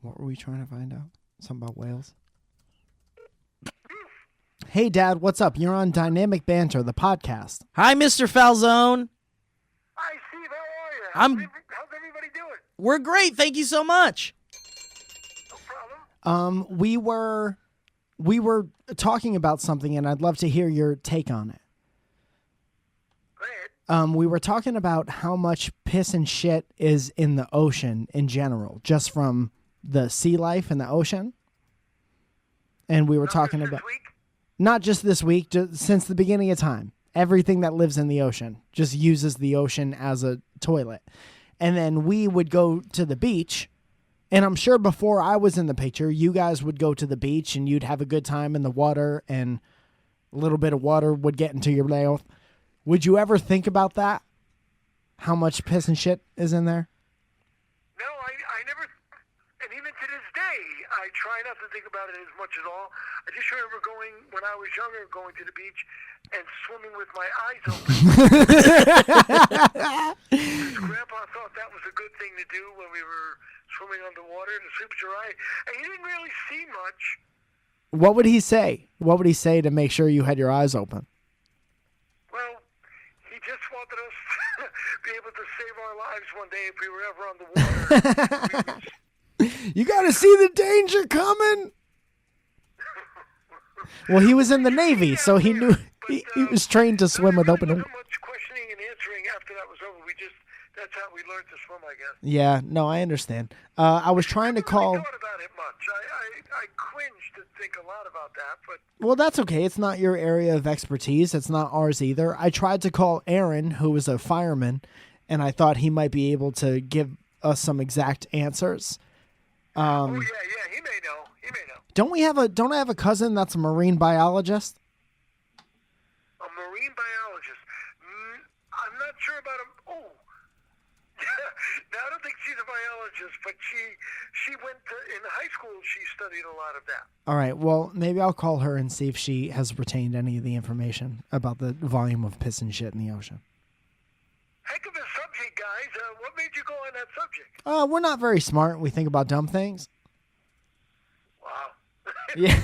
What were we trying to find out? Something about whales? Hey, Dad, what's up? You're on Dynamic Banter, the podcast. Hi, Mr. Falzone. Hi, Steve. How are you? How's everybody doing? We're great. Thank you so much. No problem. We were talking about something, and I'd love to hear your take on it. Go ahead. We were talking about how much piss and shit is in the ocean in general, just from the sea life in the ocean. And we were talking about This week? not just this week, just since the beginning of time. Everything that lives in the ocean just uses the ocean as a toilet. And then we would go to the beach. And I'm sure before I was in the picture, you guys would go to the beach and you'd have a good time in the water, and a little bit of water would get into your mouth. Would you ever think about that? How much piss and shit is in there? No, I never, and even to this day, I try not to think about it as much at all. I just remember going, when I was younger, going to the beach and swimming with my eyes open. Because Grandpa thought that was a good thing to do when we were swimming underwater, to sleep with your eye. And he didn't really see much. What would he say? What would he say to make sure you had your eyes open? Well, he just wanted us to be able to save our lives one day if we were ever on the water. You got to see the danger coming. Well, he was in the Navy, so he knew he was trained to swim with open. There wasn't much questioning and answering after that was over. That's how we learned to swim, I guess. Yeah, no, I understand. I was trying to call. I never really thought about it much. I cringe to think a lot about that, but Well, that's okay. It's not your area of expertise. It's not ours either. I tried to call Aaron, who was a fireman, and I thought he might be able to give us some exact answers. yeah, he may know. Don't I have a cousin that's a marine biologist? A marine biologist. I'm not sure about him. Oh, no, I don't think she's a biologist, but she went to, in high school. She studied a lot of that. All right. Well, maybe I'll call her and see if she has retained any of the information about the volume of piss and shit in the ocean. Heck of a subject, guys. What made you go on that subject? We're not very smart. We think about dumb things. Wow. Yeah. Hey,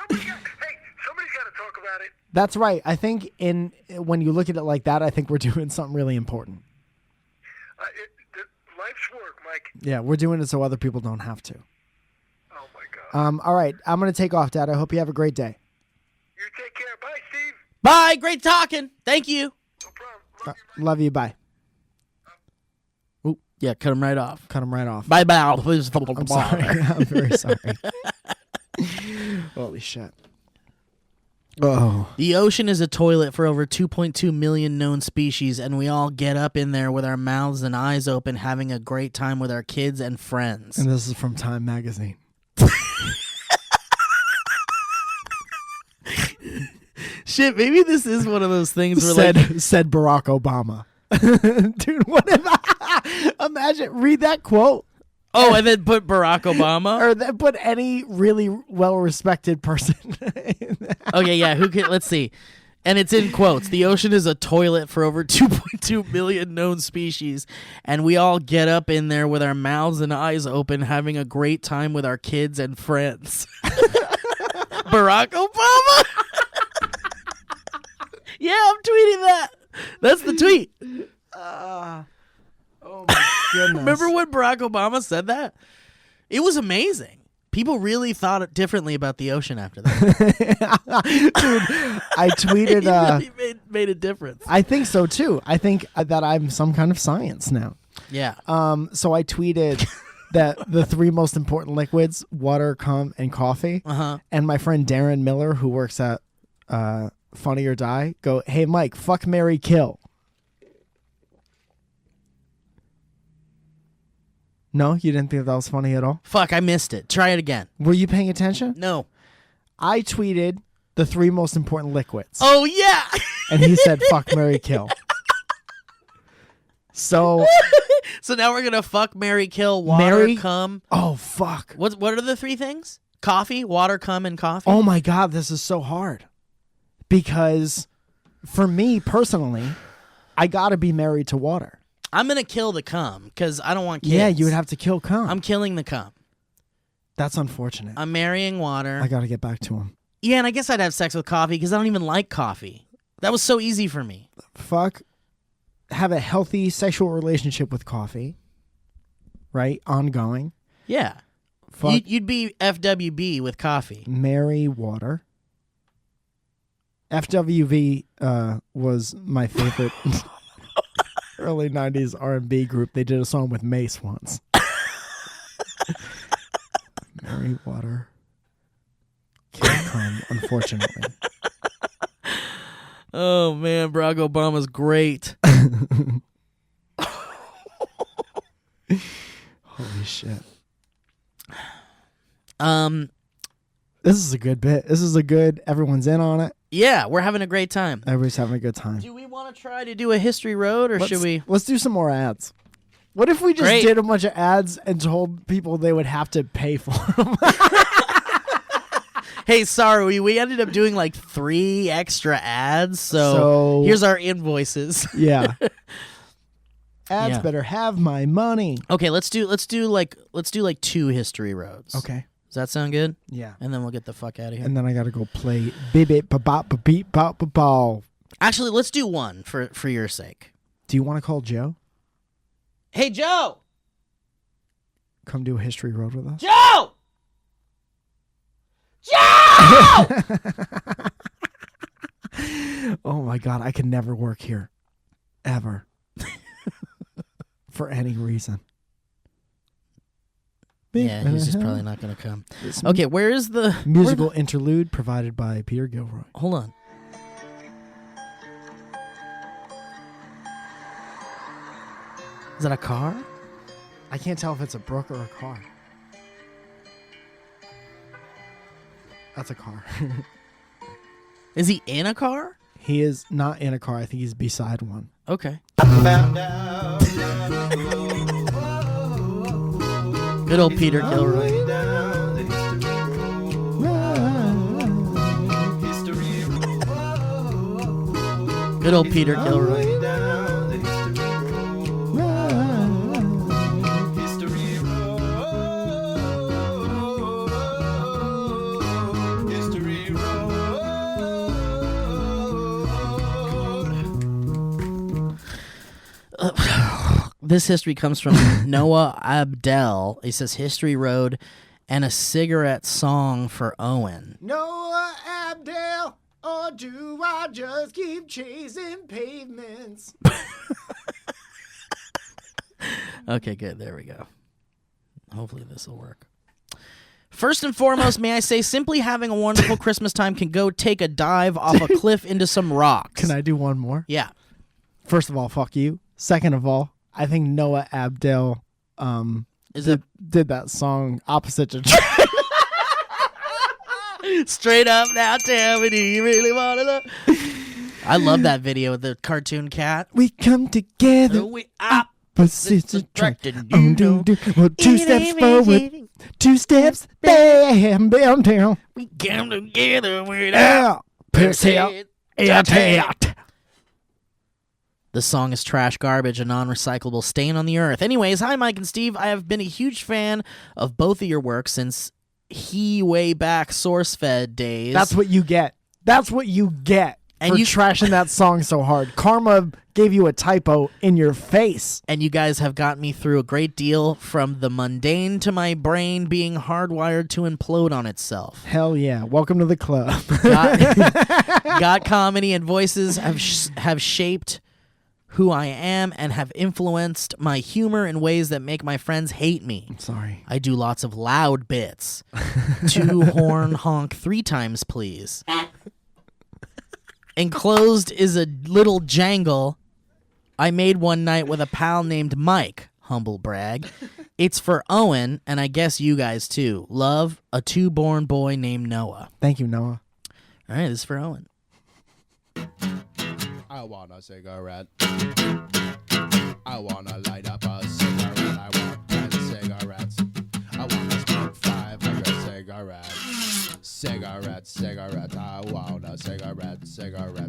somebody's got to talk about it. That's right. I think when you look at it like that, I think we're doing something really important. Life's work, Mike. Yeah, we're doing it so other people don't have to. Oh, my God. All right. I'm going to take off, Dad. I hope you have a great day. You take care. Bye, Steve. Bye. Great talking. Thank you. No problem. Love you. Bye. Ooh, yeah, cut him right off. Cut him right off. Bye bye. I'm sorry. I'm very sorry. Holy shit. Oh. The ocean is a toilet for over 2.2 million known species, and we all get up in there with our mouths and eyes open, having a great time with our kids and friends. And this is from Time Magazine. Shit, maybe this is one of those things where Said Barack Obama. Dude, what if imagine read that quote Oh, and then put Barack Obama. or then put any really well-respected person. Okay, yeah. Who can? Let's see. And it's in quotes. The ocean is a toilet for over 2.2 million known species, and we all get up in there with our mouths and eyes open, having a great time with our kids and friends. Barack Obama. Yeah, I'm tweeting that. That's the tweet. Oh my goodness. Remember when Barack Obama said that? It was amazing. People really thought differently about the ocean after that. Dude, I tweeted It really made a difference. I think so too. I think that I'm some kind of science now. Yeah. So I tweeted that the 3 most important liquids, water, cum, and coffee. Uh-huh. And my friend Darren Miller, who works at Funny or Die, go, "Hey Mike, fuck, marry, kill." No, you didn't think that was funny at all? Fuck, I missed it. Try it again. Were you paying attention? No. I tweeted the 3 most important liquids. Oh, yeah. And he said, fuck, marry, kill. So So now we're going to fuck, marry, kill, water, Marry? cum. oh fuck. What are the 3 things? Coffee, water, cum, and coffee? Oh my God, this is so hard. Because for me personally, I gotta be married to water. I'm going to kill the cum because I don't want kids. Yeah, you would have to kill cum. I'm killing the cum. That's unfortunate. I'm marrying water. I gotta get back to him. Yeah, and I guess I'd have sex with coffee because I don't even like coffee. That was so easy for me. Fuck. Have a healthy sexual relationship with coffee. Right? Ongoing. Yeah. Fuck. You'd be FWB with coffee. Marry water. FWV was my favorite early 90s R&B group. They did a song with Mace once. Marry water. Can't come, unfortunately. Oh, man, Barack Obama's great. Holy shit. This is a good bit. This is a good, everyone's in on it. Yeah, we're having a great time. Everybody's having a good time. Do we want to try to do a history road, or should we? Let's do some more ads. What if we just did a bunch of ads and told people they would have to pay for them? Hey, sorry, we ended up doing like 3 extra ads, so here's our invoices. Yeah. Ads Yeah. better have my money. Okay, let's do like 2 history roads. Okay. Does that sound good? Yeah. And then we'll get the fuck out of here. And then I gotta go play beep ba bop ba beep bop ba ball. Actually, let's do one for your sake. Do you want to call Joe? Hey, Joe! Come do a history road with us? Joe! Joe! Oh my God, I can never work here. Ever. For any reason. Yeah, he's just probably not going to come. Okay, where is the... Musical interlude provided by Peter Gilroy. Hold on. Is that a car? I can't tell if it's a brook or a car. That's a car. Is he in a car? He is not in a car. I think he's beside one. Okay. Good old Peter Gilroy. Good old Peter Gilroy. This history comes from Noah Abdel. He says History Road and a cigarette song for Owen. Noah Abdel, or do I just keep chasing pavements? Okay, good. There we go. Hopefully this will work. First and foremost, may I say, simply having a wonderful Christmas time can go take a dive off a cliff into some rocks. Can I do one more? Yeah. First of all, fuck you. Second of all, I think Noah Abdel did that song opposite to Straight up now, tell me, do you really want to know? I love that video with the cartoon cat. We come together. We up. Opposites attract. You know. Well, 2 steps forward, 2 steps bam, bam, down. We come together without Yeah. Piss out. Out. The song is trash garbage, a non-recyclable stain on the earth. Anyways, hi Mike and Steve. I have been a huge fan of both of your work since way back SourceFed days. That's what you get. That's what you get And for you- trashing that song so hard. Karma gave you a typo in your face. And you guys have gotten me through a great deal, from the mundane to my brain being hardwired to implode on itself. Hell yeah. Welcome to the club. Got comedy and voices have shaped who I am and have influenced my humor in ways that make my friends hate me. Sorry. I do lots of loud bits. 2 horn honk 3 times, please. Enclosed is a little jangle I made one night with a pal named Mike. Humble brag. It's for Owen, and I guess you guys too. Love, a 2-born boy named Noah. Thank you, Noah. All right, this is for Owen. I want a cigarette. I want to light up a cigarette. I want 10 cigarettes. I want to smoke 500 cigarettes. Cigarettes. I want a cigarette.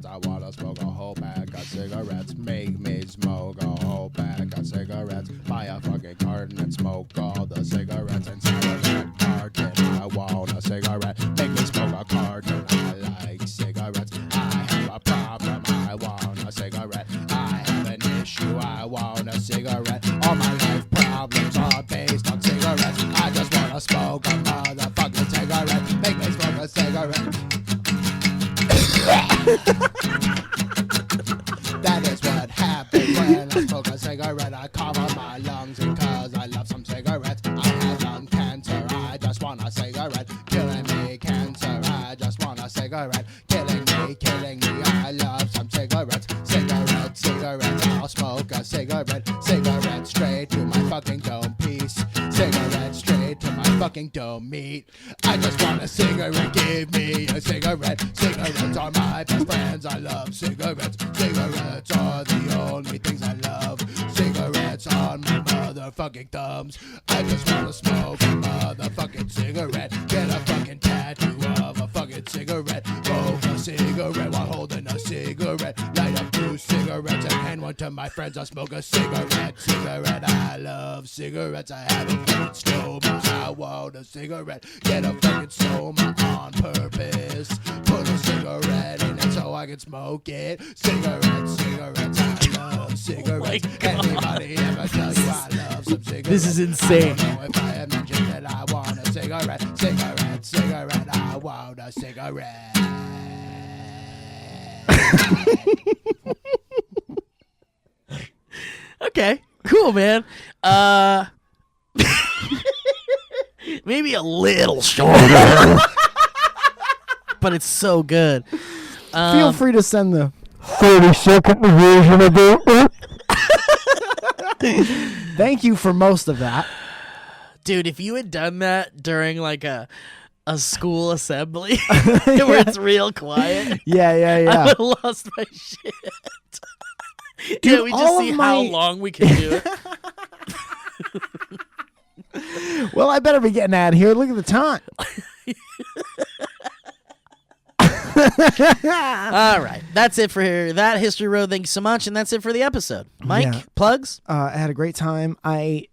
I want to smoke a whole pack of cigarettes. Make me smoke a whole pack of cigarettes. Buy a fucking carton and smoke all the cigarettes inside of that carton. I want a cigarette. Make me smoke a carton. I like cigarettes. I have a problem. I want a cigarette. I have an issue. I want a cigarette. All my life problems are based on cigarettes. I just want to smoke a motherfucking cigarette. Make me smoke a cigarette. That is what happens when I smoke a cigarette. I cover my lungs because I love some cigarettes. I have lung cancer. I just want a cigarette. Killing me, cancer. I just want a cigarette. Killing me. I love some cigarettes. Cigarettes. I'll smoke a cigarette. Cigarette straight to my fucking dome piece. Cigarette straight to my fucking dome meat. I just want a cigarette. Give me a cigarette. Cigarettes are my best friends. I love cigarettes. Cigarettes are the only things I love. Cigarettes on my motherfucking thumbs. I just want to smoke a motherfucking cigarette. Get a fucking tattoo of a fucking cigarette. Smoke a cigarette while holding a cigarette. Light up 2 cigarettes and hand one to my friends. I smoke a cigarette. I love cigarettes. I have a fucking stoma. I want a cigarette. Get a fucking stoma on purpose. Put a cigarette in it so I can smoke it. Cigarettes. I love cigarettes. Anybody ever tell you I love some cigarettes? This is insane. I don't know if I have mentioned that I want a cigarette. I want a cigarette. Okay, cool, man. Maybe a little shorter, but it's so good. Feel free to send the 30-second version of it. Thank you for most of that. Dude, if you had done that during like a school assembly where it's real quiet, Yeah. I would have lost my shit. Dude, Yeah, we just all see of how my- long we can do it. Well, I better be getting out of here. Look at the time. All right, that's it for that History Road. Thank you so much, and that's it for the episode. Mike, Yeah. plugs? I had a great time. I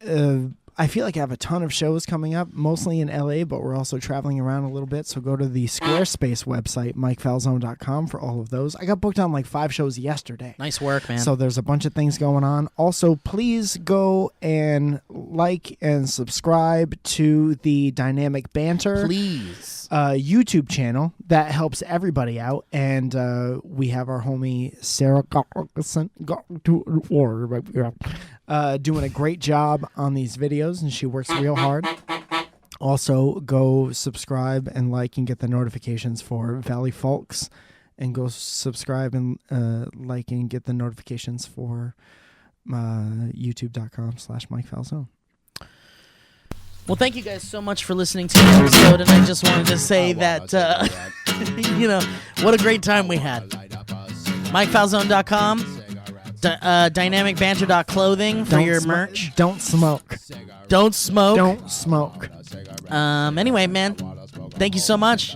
feel like I have a ton of shows coming up, mostly in LA, but we're also traveling around a little bit. So go to the Squarespace website, MikeFalzone.com, for all of those. I got booked on like 5 shows yesterday. Nice work, man. So there's a bunch of things going on. Also, please go and like and subscribe to the Dynamic Banter Please. YouTube channel. That helps everybody out. And we have our homie Sarah Gullickson doing a great job on these videos, and she works real hard. Also, go subscribe and like and get the notifications for Valley Folks, and go subscribe and like and get the notifications for youtube.com/Mike Falzone. Well, thank you guys so much for listening to the episode, and I just wanted to say that, you know, what a great time we had. Light up a cigarette. MikeFalzone.com. Dynamicbanter.clothing for your merch. Don't smoke. Don't smoke. Don't smoke. Anyway, man, thank you so much.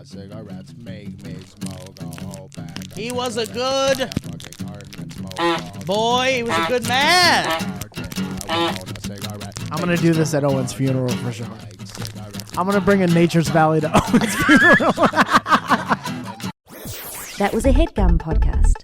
He was a good boy. He was a good man. I'm going to do this at Owen's funeral for sure. I'm going to bring a Nature's Valley to Owen's funeral. That was a HeadGum podcast.